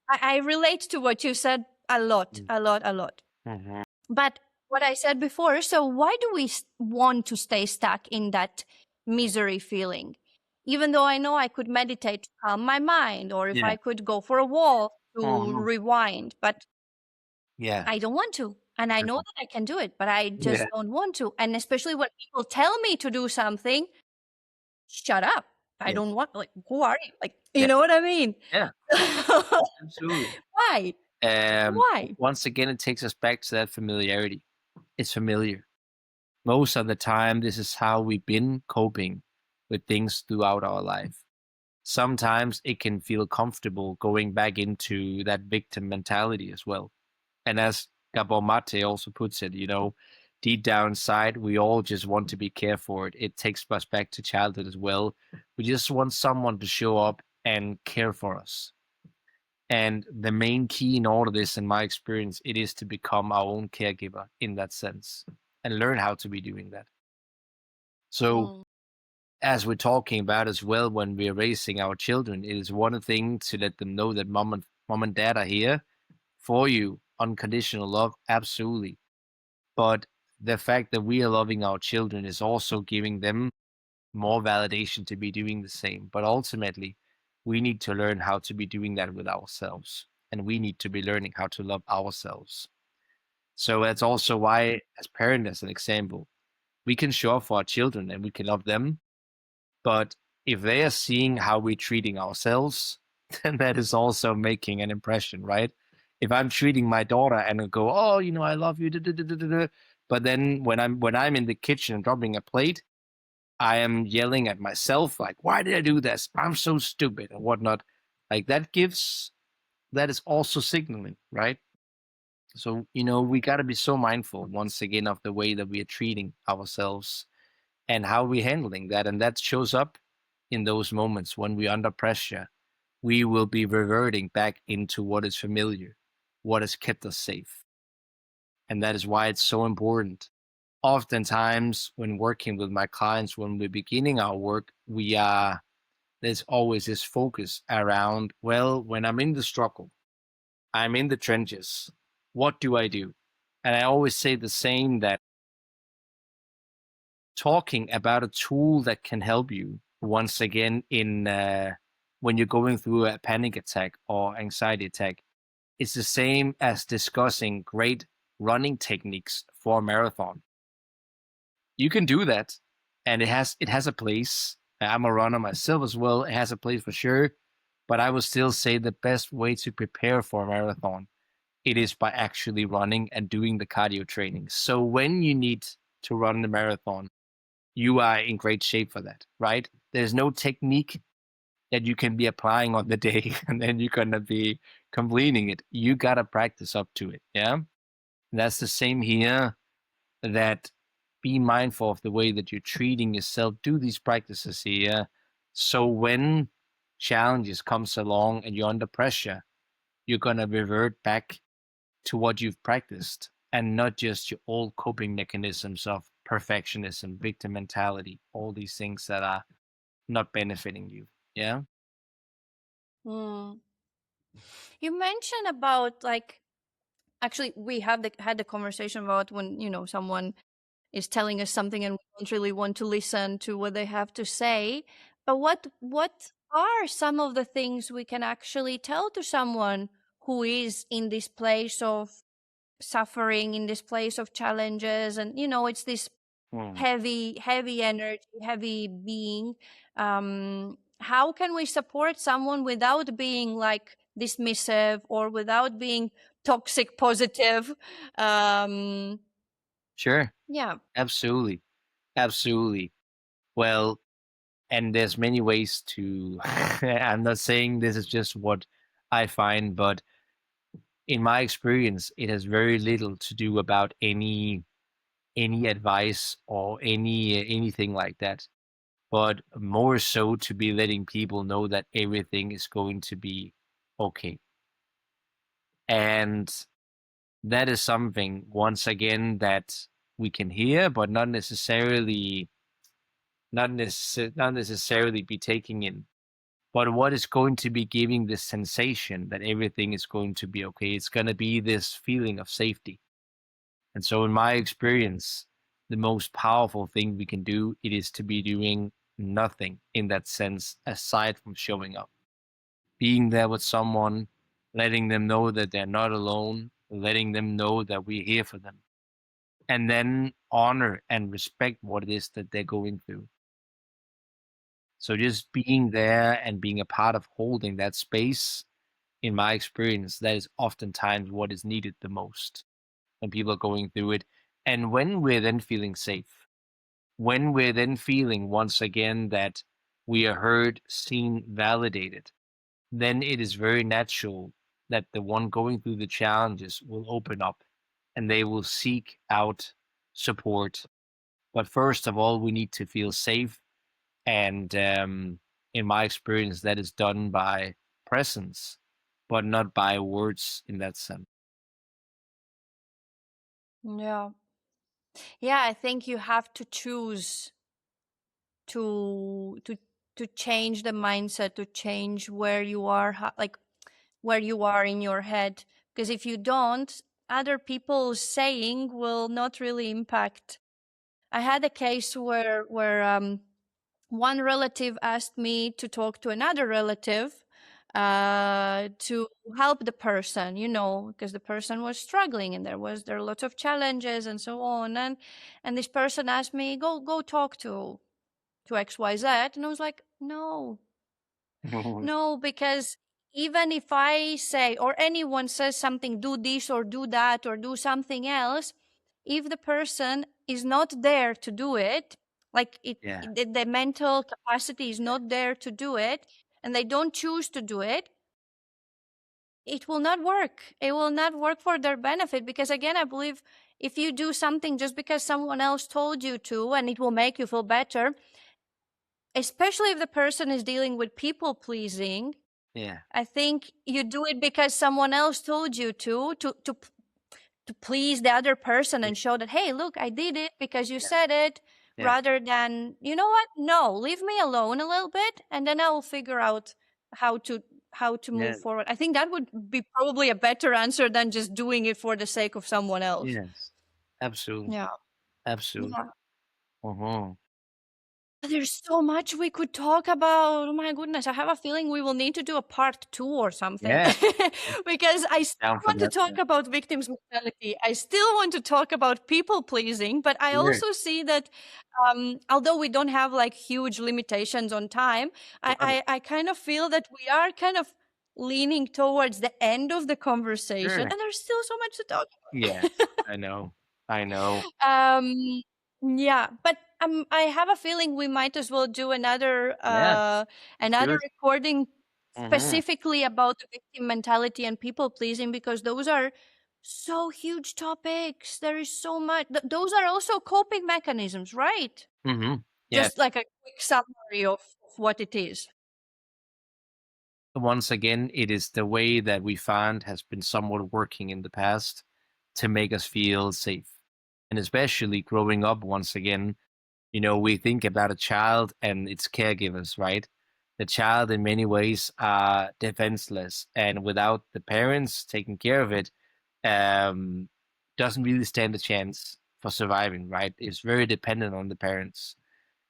I relate to what you said a lot, Mm. a lot, a lot. Mhm. But what I said before, so why do we want to stay stuck in that misery feeling? Even though I know I could meditate to calm my mind, or if Yeah. I could go for a walk to Mhm. rewind, but Yeah. I don't want to. And I know Mhm. that I can do it, but I Yeah. just don't want to. And especially when people tell me to do something, shut up. I Yeah. don't want, like, who are you? Like, you Yeah. know what I mean? Yeah. Absolutely. Why? Why? Once again, it takes us back to that familiarity. It's familiar. Most of the time, this is how we've been coping with things throughout our life. Sometimes it can feel comfortable going back into that victim mentality as well. And as Gabor Mate also puts it, deep down inside, we all just want to be cared for. It takes us back to childhood as well. We just want someone to show up and care for us. And the main key in all of this, in my experience, it is to become our own caregiver in that sense and learn how to be doing that. So, Mm, as we're talking about as well, when we're raising our children, it is one thing to let them know that mom and dad are here for you, unconditional love, absolutely. But the fact that we are loving our children is also giving them more validation to be doing the same. But ultimately, we need to learn how to be doing that with ourselves. And we need to be learning how to love ourselves. So that's also why, as parent, as an example, we can show up for our children and we can love them. But if they are seeing how we're treating ourselves, then that is also making an impression, right? If I'm treating my daughter and I go, oh, I love you, but then when I'm in the kitchen and dropping a plate, I am yelling at myself, like, why did I do this? I'm so stupid and whatnot. Like that is also signaling, right? So, we got to be so mindful once again of the way that we are treating ourselves and how we're handling that. And that shows up in those moments when we're under pressure. We will be reverting back into what is familiar, what has kept us safe. And that is why it's so important. Oftentimes, when working with my clients, when we're beginning our work, there's always this focus around, well, when I'm in the struggle, I'm in the trenches, what do I do? And I always say the same, that talking about a tool that can help you once again in when you're going through a panic attack or anxiety attack, it's the same as discussing great running techniques for a marathon. You can do that, and it has a place. I'm a runner myself as well. It has a place for sure, but I would still say the best way to prepare for a marathon, it is by actually running and doing the cardio training. So when you need to run the marathon, you are in great shape for that, right? There's no technique that you can be applying on the day and then you're gonna be completing it. You gotta practice up to it. Yeah. And that's the same here, that be mindful of the way that you're treating yourself. Do these practices here. So when challenges comes along and you're under pressure, you're gonna revert back to what you've practiced and not just your old coping mechanisms of perfectionism, victim mentality, all these things that are not benefiting you. Yeah. Mm. You mentioned about like actually we have had the conversation about when someone is telling us something and we don't really want to listen to what they have to say. But what are some of the things we can actually tell to someone who is in this place of suffering, in this place of challenges, and it's this Mm. heavy energy, heavy being. How can we support someone without being like dismissive or without being toxic positive? um Sure. yeah. Absolutely. Absolutely. Well, and there's many ways to I'm not saying this is just what I find, but in my experience, it has very little to do about any advice or anything like that, but more so to be letting people know that everything is going to be okay. And that is something, once again, that we can hear, but not necessarily be taking in. But what is going to be giving this sensation that everything is going to be okay? It's going to be this feeling of safety. And so, in my experience, the most powerful thing we can do, it is to be doing nothing in that sense aside from showing up, being there with someone, letting them know that they're not alone, letting them know that we're here for them, and then honor and respect what it is that they're going through. So just being there and being a part of holding that space, in my experience, that is oftentimes what is needed the most when people are going through it. And when we're then feeling safe, when we're then feeling once again that we are heard, seen, validated, then it is very natural that the one going through the challenges will open up and they will seek out support. But first of all, we need to feel safe. And in my experience, that is done by presence, but not by words in that sense. Yeah. Yeah, I think you have to choose to change the mindset, to change where you are, like where you are in your head. Because if you don't, other people's saying will not really impact. I had a case where one relative asked me to talk to another relative to help the person, because the person was struggling and there are lots of challenges and so on. And this person asked me, go talk to XYZ. And I was like, no, no, because even if I say, or anyone says something, do this or do that or do something else, if the person is not there to do it, like Yeah. the mental capacity is not there to do it, and they don't choose to do it, it will not work. It will not work for their benefit. Because again, I believe if you do something just because someone else told you to and it will make you feel better, especially if the person is dealing with people pleasing, Yeah. I think you do it because someone else told you to please the other person Yeah. and show that, hey, look, I did it because you said it, Yeah. rather than, you know what? No, leave me alone a little bit and then I will figure out how to how to Yeah. move forward. I think that would be probably a better answer than just doing it for the sake of someone else. Yes. Absolutely. Yeah. Absolutely. Yeah. Uh-huh. There's so much we could talk about. Oh my goodness, I have a feeling we will need to do a part 2 or something. Yeah, Because I still down for want to that. talk about victims mentality. I still want to talk about people pleasing, but I Sure, also see that although we don't have like huge limitations on time, right, I kind of feel that we are kind of leaning towards the end of the conversation, sure. and there's still so much to talk Yes, about. I know. I know. Yeah, but I have a feeling we might as well do Yes, let's do another it. recording Mhm, specifically about the victim mentality and people pleasing, because those are so huge topics. There is so much. Those are also coping mechanisms, right? mhm. Yes. Just like a quick summary of what it is. Once again, it is the way that we find has been somewhat working in the past to make us feel safe. And especially growing up, once again, we think about a child and its caregivers, right? The child, in many ways, are defenseless, and without the parents taking care of it, um, doesn't really stand a chance for surviving, right? It's very dependent on the parents.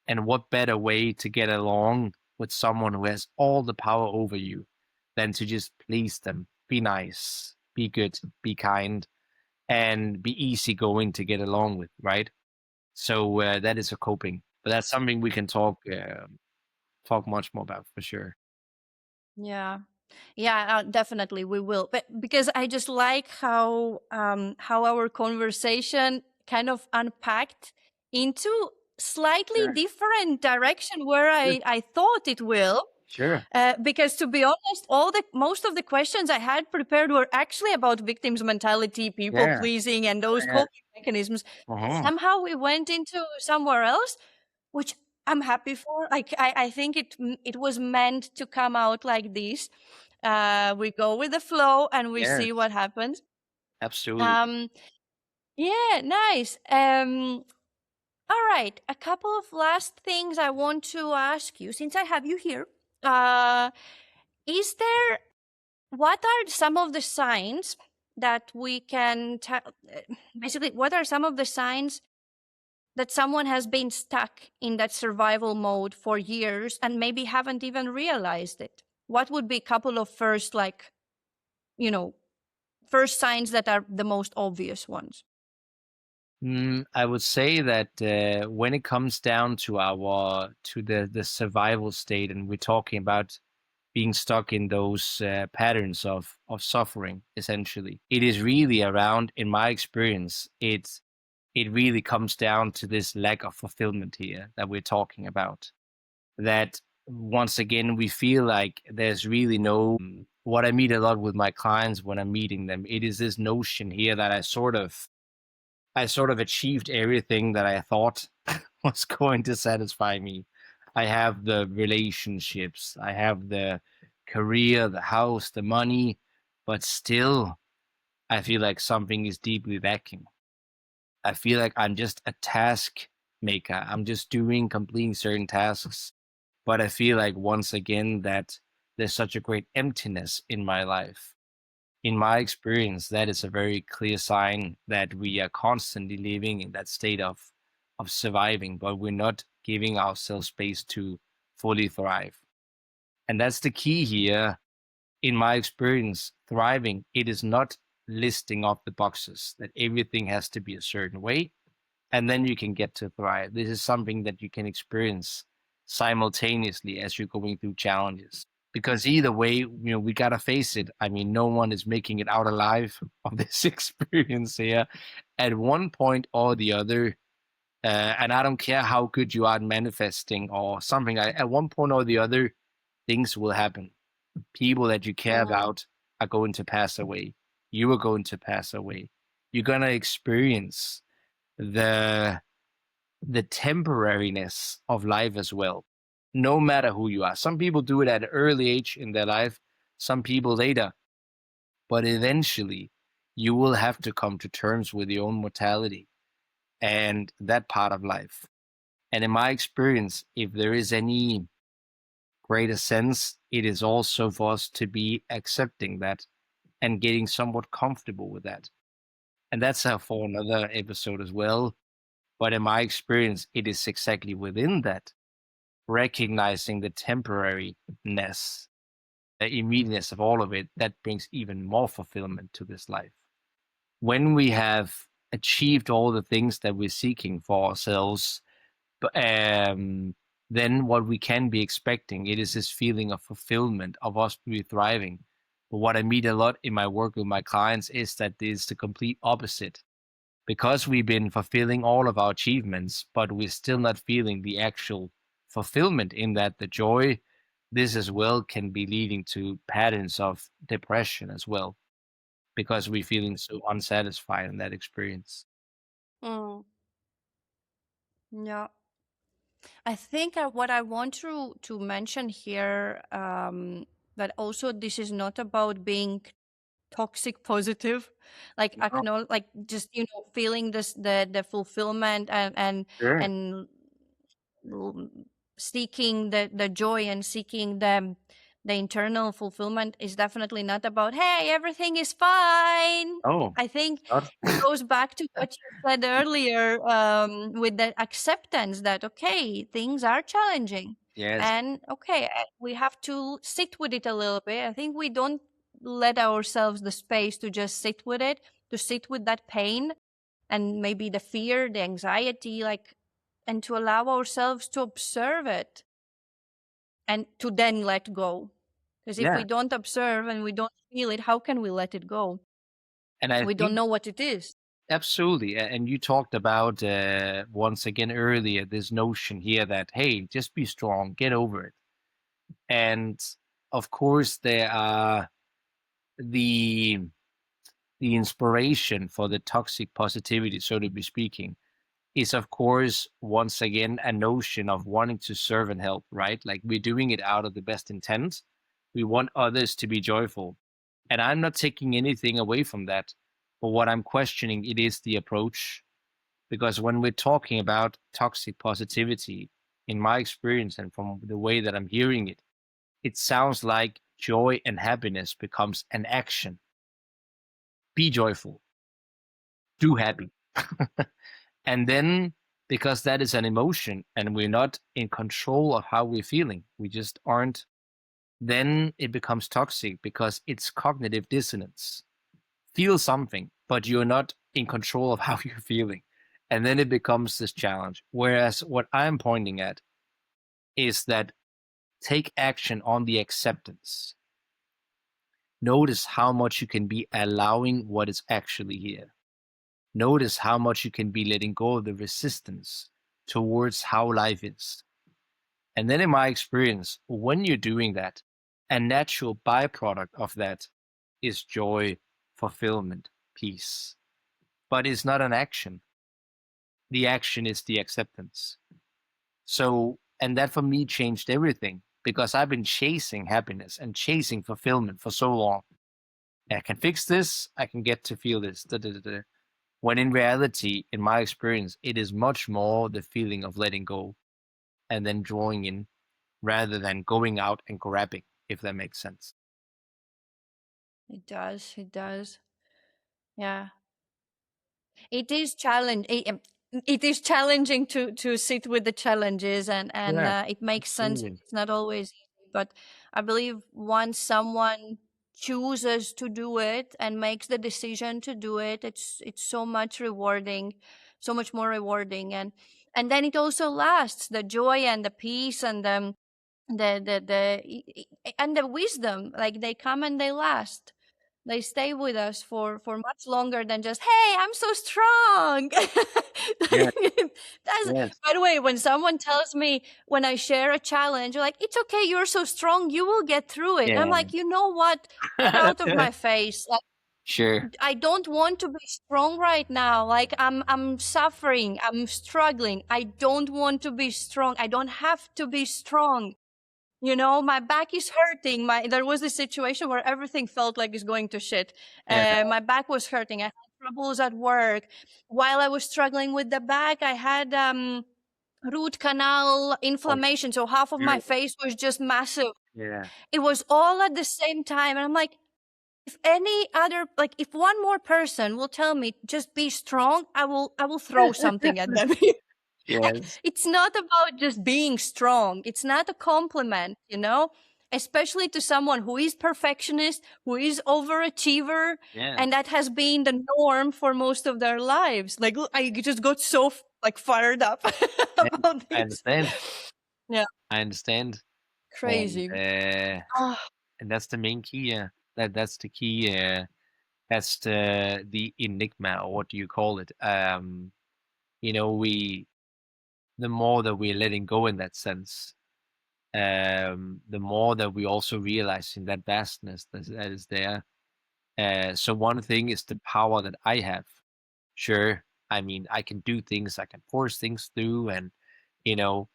And what better way to get along with someone who has all the power over you than to just please them, be nice, be good, be kind, and be easygoing to get along with, right? So that is a coping, but that's something we can talk much more about for sure. Yeah. Yeah, definitely we will. But because I just like how our conversation kind of unpacked into slightly Sure, different direction where sure, I thought it will. sure. Because to be honest, all the most of the questions I had prepared were actually about victims mentality, people Yeah, pleasing, and those yeah. coping mechanisms. Uh-huh. Somehow we went into somewhere else, which I'm happy for. Like I think it was meant to come out like this. We go with the flow and we Yes, see what happens. absolutely. Um, yeah, nice. All right, a couple of last things I want to ask you since I have you here. Uh, is there what are some of the signs that we can tell? Basically, what are some of the signs that someone has been stuck in that survival mode for years and maybe haven't even realized it? What would be a couple of first, like, you know, first signs that are the most obvious ones? I would say that when it comes down to the survival state, and we're talking about being stuck in those patterns of suffering, essentially, it is really around, in my experience, it really comes down to this lack of fulfillment here that we're talking about. That once again we feel like there's really no what I meet a lot with my clients when I'm meeting them. It is this notion here that I sort of achieved everything that I thought was going to satisfy me. I have the relationships, I have the career, the house, the money, but still, I feel like something is deeply lacking. I feel like I'm just a task maker. I'm just completing certain tasks. But I feel like once again that there's such a great emptiness in my life. In my experience, that is a very clear sign that we are constantly living in that state of surviving, but we're not giving ourselves space to fully thrive. And that's the key here. In my experience, thriving, it is not listing off the boxes that everything has to be a certain way and then you can get to thrive. This is something that you can experience simultaneously as you're going through challenges. Because either way, we gotta face it. I mean, no one is making it out alive of this experience here at one point or the other. And I don't care how good you are at manifesting or something. At one point or the other, things will happen. People that you care Mm, about are going to pass away. You are going to pass away. You're gonna experience the the temporariness of life as well, no matter who you are. Some people do it at an early age in their life, some people later, but eventually you will have to come to terms with your own mortality and that part of life. And in my experience, if there is any greater sense, it is also for us to be accepting that and getting somewhat comfortable with that. And that's for another episode as well. But in my experience, it is exactly within that recognizing the temporariness, the immediateness of all of it, that brings even more fulfillment to this life. When we have achieved all the things that we're seeking for ourselves, then what we can be expecting, it is this feeling of fulfillment, of us be thriving. But what I meet a lot in my work with my clients is that it's the complete opposite. Because we've been fulfilling all of our achievements, but we're still not feeling the actual fulfillment in that, the joy, this as well can be leading to patterns of depression as well, because we're feeling so unsatisfied in that experience. Mm, yeah. I think what I want to mention here, that also this is not about being toxic positive, like Oh, acknowledge, like just feeling this the fulfillment sure. and l- seeking the joy and seeking the internal fulfillment is definitely not about, hey, everything is fine. Oh, I think not. it goes back to what you said earlier, with the acceptance that, okay, things are challenging, Yes. and okay, we have to sit with it a little bit. I think we don't let ourselves the space to just sit with it, to sit with that pain and maybe the fear, the anxiety, like, and to allow ourselves to observe it and to then let go. Because if Yeah. we don't observe and we don't feel it, how can we let it go? And I We don't think know what it is. absolutely. And you talked about, once again earlier, this notion here that, hey, just be strong, get over it. And of course, there are the inspiration for the toxic positivity, so to be speaking, is of course once again a notion of wanting to serve and help, right? Like we're doing it out of the best intent. We want others to be joyful. And I'm not taking anything away from that. But what I'm questioning it is the approach. Because when we're talking about toxic positivity, in my experience and from the way that I'm hearing it, it sounds like joy and happiness becomes an action. Be joyful, do happy. And then, because that is an emotion and we're not in control of how we're feeling, we just aren't, then it becomes toxic because it's cognitive dissonance. Feel something, but you're not in control of how you're feeling. And then it becomes this challenge. Whereas what I'm pointing at is that take action on the acceptance. Notice how much you can be allowing what is actually here. Notice how much you can be letting go of the resistance towards how life is. And then, in my experience, when you're doing that, a natural byproduct of that is joy, fulfillment, peace. But it's not an action. The action is the acceptance. So, and that for me changed everything because I've been chasing happiness and chasing fulfillment for so long. I can fix this, I can get to feel this. Da, da, da, da. When in reality, in my experience, it is much more the feeling of letting go and then drawing in rather than going out and grabbing, if that makes sense. It does. It does. Yeah. It is challenge. It is challenging to sit with the challenges, and Yeah, it makes sense. absolutely. It's not always easy, but I believe once someone chooses to do it and makes the decision to do it, it's so much rewarding, so much more rewarding, and then it also lasts. The joy and the peace and and the wisdom, like, they come and they last. They stay with us for much longer than just, hey, I'm so strong. Yeah, That's, yes. by the way, when someone tells me, when I share a challenge, like, it's okay, you're so strong, you will get through it. I'm Yeah. like, you know what, get out of my face. Like, Sure. I don't want to be strong right now. Like, I'm suffering, I'm struggling. I don't want to be strong. I don't have to be strong. My back is hurting. There was this situation where everything felt like it's going to shit. Yeah. My back was hurting. I had troubles at work. While I was struggling with the back, I had root canal Oh, inflammation. So half of my sure. face was just massive. Yeah. It was all at the same time. And I'm like, if any other, like, if one more person will tell me just be strong, I will throw something at them. Yes. It's not about just being strong. It's not a compliment, especially to someone who is perfectionist, who is overachiever, Yeah. and that has been the norm for most of their lives. Like, I just got so like fired up And about I this. understand. Yeah, I understand. And crazy. Ah, and that's the main key. Yeah. That's the key. That's the enigma, or what do you call it? We the more that we're letting go in that sense, the more that we also realizing that vastness that is there. So one thing is the power that I have. Sure, I mean I can do things, I can force things through, and you know,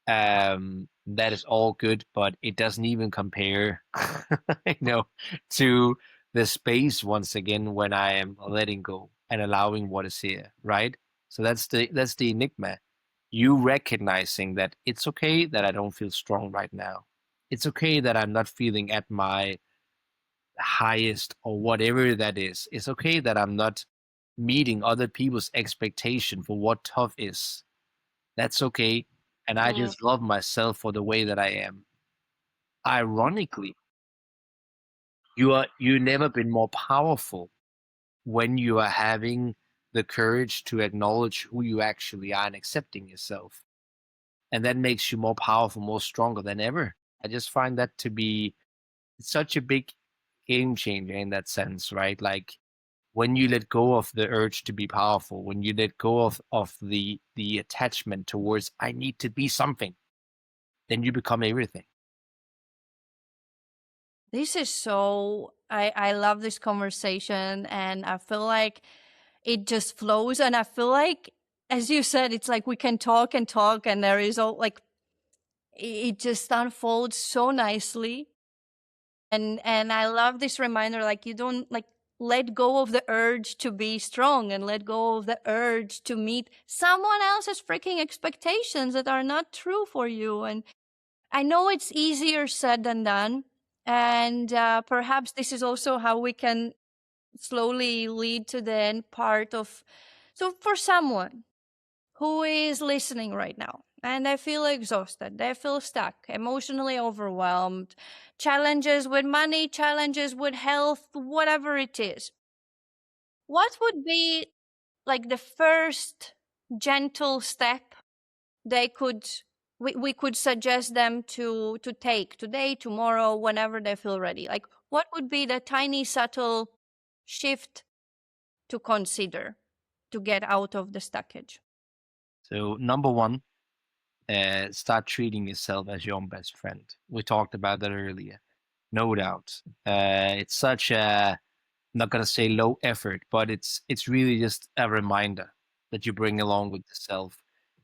that is all good, but it doesn't even compare, you know, to the space once again when I am letting go and allowing what is here, right? So that's the enigma. You recognizing that it's okay that I don't feel strong right now. It's okay that I'm not feeling at my highest or whatever that is. It's okay that I'm not meeting other people's expectation for what tough is. That's okay. And I mm, just love myself for the way that I am. Ironically, you never been more powerful when you are having the courage to acknowledge who you actually are and accepting yourself. And that makes you more powerful, more stronger than ever. I just find that to be such a big game changer in that sense, right? Like when you let go of the urge to be powerful, when you let go of the attachment towards I need to be something, then you become everything. this is so. I love this conversation, and I feel like it just flows. And I feel like, as you said, it's like we can talk and talk, and there is all like it just unfolds so nicely. And I love this reminder, like you don't like let go of the urge to be strong and let go of the urge to meet someone else's freaking expectations that are not true for you. And I know it's easier said than done. And perhaps this is also how we can slowly lead to the end part of. So, for someone who is listening right now and they feel exhausted, they feel stuck, emotionally overwhelmed, challenges with money, challenges with health, whatever it is, what would be like the first gentle step they could we could suggest them to take today, tomorrow, whenever they feel ready? Like, what would be the tiny subtle shift to consider to get out of the stuckage? So number one, start treating yourself as your own best friend. We talked about that earlier. No doubt. It's such a, I'm not gonna say low effort, but it's really just a reminder that you bring along with yourself.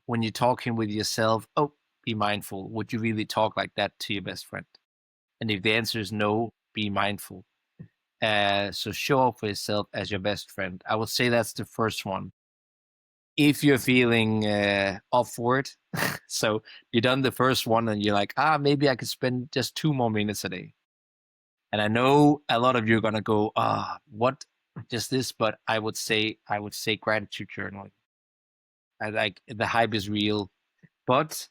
When you're talking with yourself, oh, be mindful. Would you really talk like that to your best friend? And if the answer is no, be mindful. So show up for yourself as your best friend. I would say that's the first one. If you're feeling up for it, so you've done the first one and you're like, maybe I could spend just 2 more minutes a day. And I know a lot of you are gonna go, what? Just this, but I would say gratitude journaling. I like the hype is real, but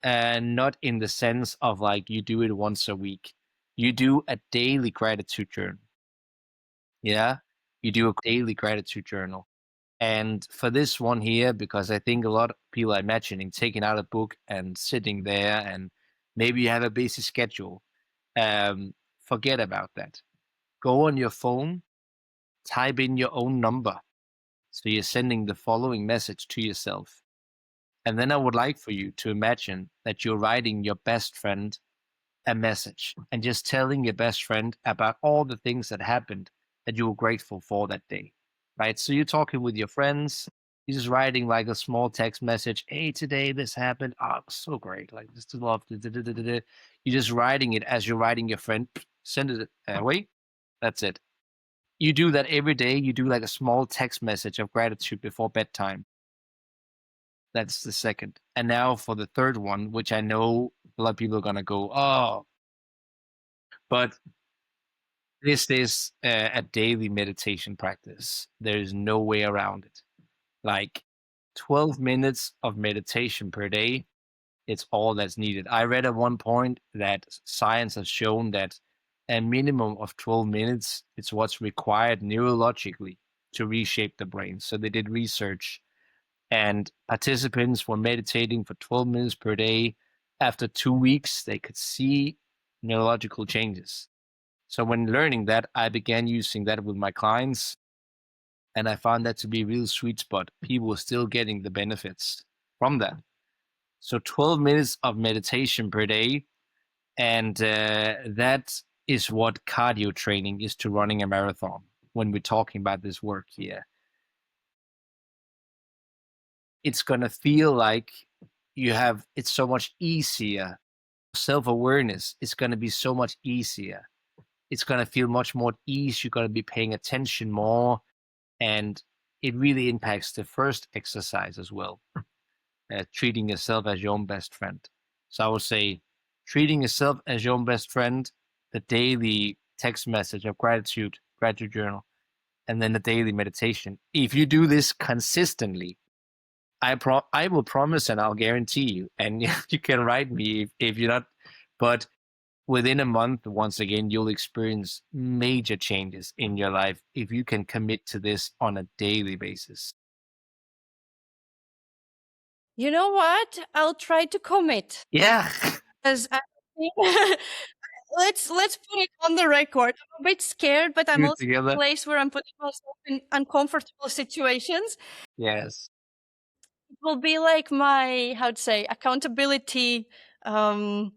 not in the sense of like you do it once a week. You do a daily gratitude journal. Yeah, you do a daily gratitude journal. And for this one here, because I think a lot of people are imagining taking out a book and sitting there, and maybe you have a busy schedule. Forget about that. Go on your phone, type in your own number. So you're sending the following message to yourself. And then I would like for you to imagine that you're writing your best friend a message and just telling your best friend about all the things that happened that you were grateful for that day, right? So you're talking with your friends, you're just writing like a small text message. Hey, today this happened. Oh, it was so great. Like, just love. You're just writing it as you're writing your friend. Send it away. That's it. You do that every day. You do like a small text message of gratitude before bedtime. That's the second. And now for the third one, which I know a lot of people are going to go, oh, but this is a daily meditation practice. There's no way around it. Like 12 minutes of meditation per day, it's all that's needed. I read at one point that science has shown that a minimum of 12 minutes is what's required neurologically to reshape the brain. So they did research, and participants were meditating for 12 minutes per day. After 2 weeks, they could see neurological changes. So when learning that, I began using that with my clients, and I found that to be a real sweet spot. People were still getting the benefits from that. So 12 minutes of meditation per day, and that is what cardio training is to running a marathon when we're talking about this work here. It's going to feel like it's so much easier. Self-awareness is going to be so much easier. It's going to feel much more at ease. You're going to be paying attention more, and it really impacts the first exercise as well. Treating yourself as your own best friend. So I would say treating yourself as your own best friend, the daily text message of gratitude journal, and then the daily meditation. If you do this consistently, I will promise and I'll guarantee you, and you can write me if you're not, but within a month, once again, you'll experience major changes in your life if you can commit to this on a daily basis. You know what? I'll try to commit. Yeah. Because let's put it on the record. I'm a bit scared, but I'm also in a place where I'm putting myself in uncomfortable situations. Yes. It will be like my, how to say, accountability thing,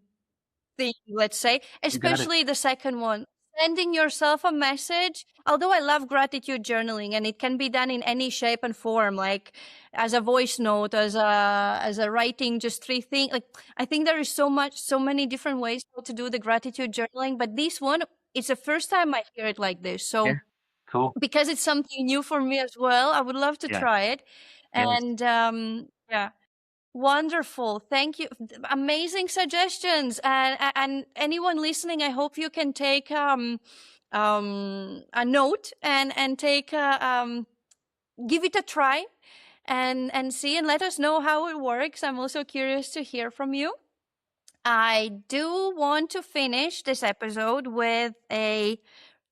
let's say, especially the second one. Sending yourself a message. Although I love gratitude journaling, and it can be done in any shape and form, like as a voice note, as a writing, just 3 things. Like, I think there is so many different ways to do the gratitude journaling, but this one, it's the first time I hear it like this. So Yeah. Cool. Because it's something new for me as well, I would love to try it. Yes. And yeah. Wonderful. Thank you. Amazing suggestions. And anyone listening, I hope you can take a note and take give it a try and see and let us know how it works. I'm also curious to hear from you. I do want to finish this episode with a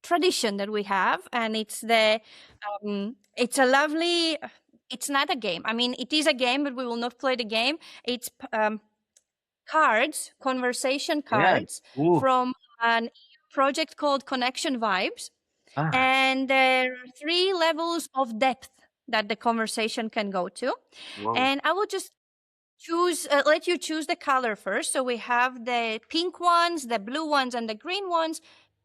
tradition that we have, and it's it's a lovely, it's not a game. I mean, it is a game, but we will not play the game. It's cards, conversation cards from an project called Connection Vibes. And there are 3 levels of depth that the conversation can go to. Whoa. And I will just let you choose the color first. So we have the pink ones, the blue ones, and the green ones.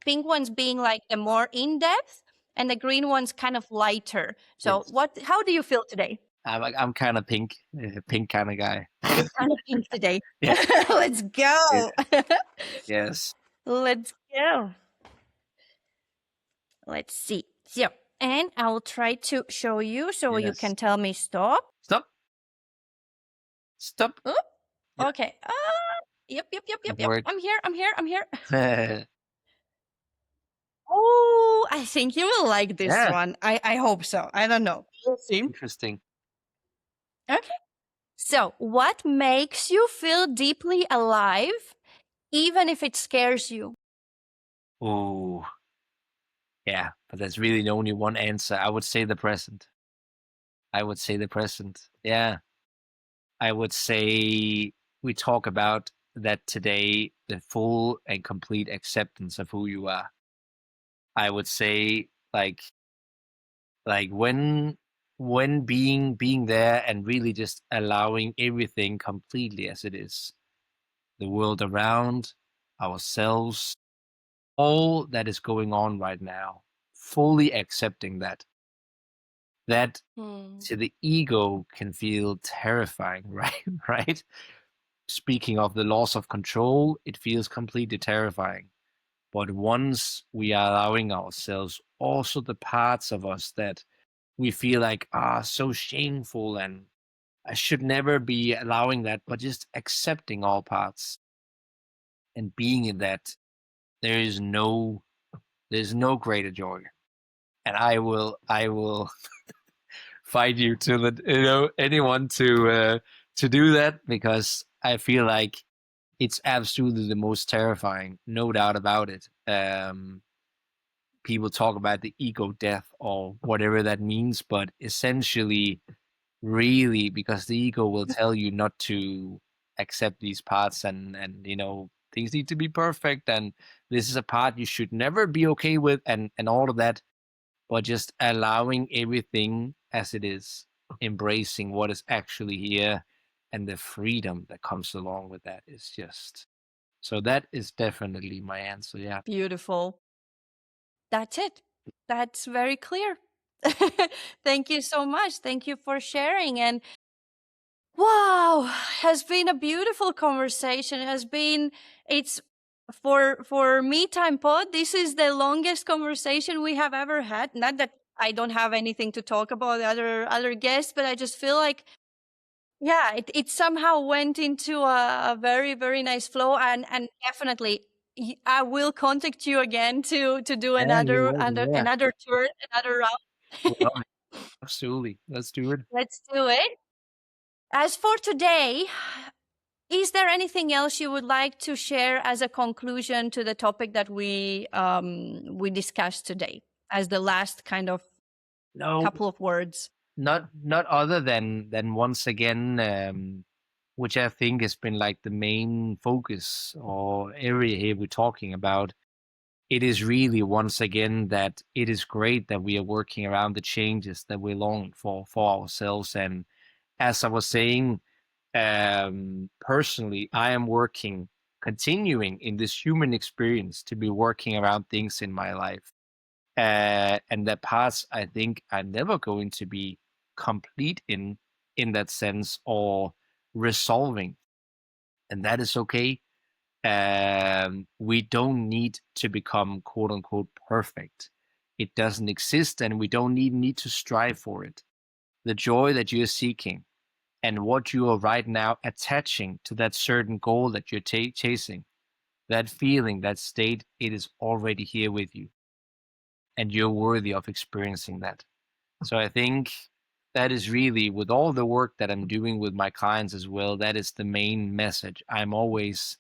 Pink ones being like the more in-depth, and the green ones kind of lighter. So how do you feel today? I'm kind of pink kind of guy. You're kind of pink today. Let's go. Yes. Let's go. Let's see. So, and I will try to show you so you can tell me stop. Stop. Oh, yep. Okay. Yep. I'm here. Oh, I think you will like this one. I hope so. I don't know. We'll see. Interesting. Okay. So, what makes you feel deeply alive, even if it scares you? Oh, yeah, but there's really only one answer. I would say the present. Yeah. I would say we talk about that today, the full and complete acceptance of who you are. I would say like when being there and really just allowing everything completely as it is, the world around, ourselves, all that is going on right now, fully accepting that to the ego can feel terrifying, right? Speaking of the loss of control, it feels completely terrifying. But once we are allowing ourselves also the parts of us that we feel like are so shameful and I should never be allowing that, but just accepting all parts and being in that, there's no greater joy. And I will fight you to anyone to do that, because I feel like it's absolutely the most terrifying, no doubt about it. People talk about the ego death or whatever that means, but essentially, really, because the ego will tell you not to accept these parts, and things need to be perfect, and this is a part you should never be okay with, and all of that, but just allowing everything as it is, embracing what is actually here, and the freedom that comes along with that is just, so that is definitely my answer. Yeah. Beautiful. That's it. That's very clear. Thank you so much. Thank you for sharing. And wow, has been a beautiful conversation. It's for MeTimePod. This is the longest conversation we have ever had. Not that I don't have anything to talk about other guests, but I just feel like, yeah, it somehow went into a very, very nice flow, and definitely I will contact you again to do Yeah, you're another welcome. Yeah. another turn, another round. Well, absolutely. Let's do it. Let's do it. As for today, is there anything else you would like to share as a conclusion to the topic that we discussed today, as the last kind of No, couple of words? not other than once again, which I think has been like the main focus or area here we're talking about. It is really once again that it is great that we are working around the changes that we long for ourselves. And as I was saying, personally, I am continuing in this human experience to be working around things in my life. And that parts I think are never going to be complete in that sense, or resolving, and that is okay. We don't need to become quote unquote perfect. It doesn't exist, and we don't need to strive for it. The joy that you're seeking and what you are right now attaching to that certain goal that you're chasing, that feeling, that state, it is already here with you, and you're worthy of experiencing that. So I think that is really, with all the work that I'm doing with my clients as well, that is the main message I'm always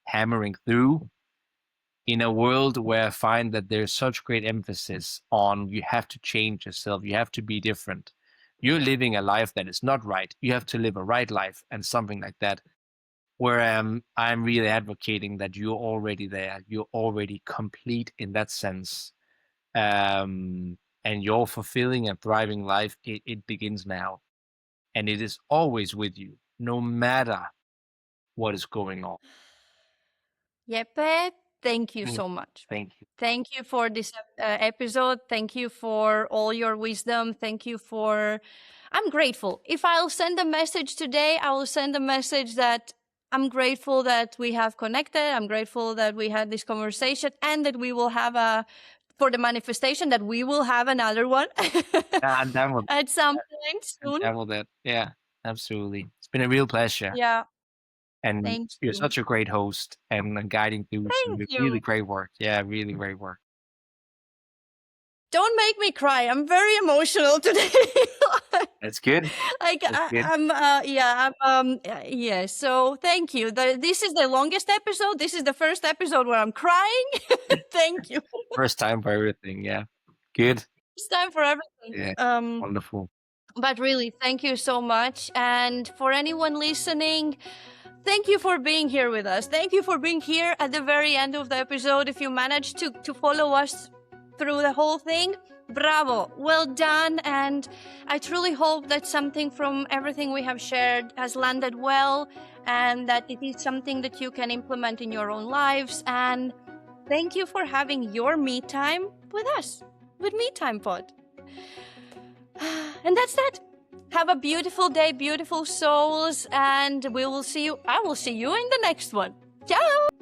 hammering through, in a world where I find that there's such great emphasis on you have to change yourself, you have to be different. You're living a life that is not right. You have to live a right life, and something like that. Where I'm really advocating that you're already there. You're already complete in that sense. And your fulfilling and thriving life, it begins now. And it is always with you, no matter what is going on. Jeppe, thank you so much. Thank you. Thank you for this episode. Thank you for all your wisdom. Thank you for. I'm grateful. If I'll send a message today, I will send a message that I'm grateful that we have connected. I'm grateful that we had this conversation, and that we will have for the manifestation, that we will have another one I'm down with at some point soon. I'm down with that. Yeah, absolutely. It's been a real pleasure. Yeah. And Thank you're you. such a great host and guiding through some Thank you. really great work. Yeah, really great work. Don't make me cry. I'm very emotional today. That's good. Like That's good. yeah. So thank you. This is the longest episode. This is the first episode where I'm crying. Thank you. First time for everything. Yeah, good. It's time for everything. Yeah, wonderful. But really, thank you so much. And for anyone listening, thank you for being here with us. Thank you for being here at the very end of the episode. If you managed to follow us through the whole thing, bravo, well done. And I truly hope that something from everything we have shared has landed well, and that it is something that you can implement in your own lives. And thank you for having your me time with us, with MeTimePod. And that's that. Have a beautiful day, beautiful souls, and I will see you in the next one. Ciao!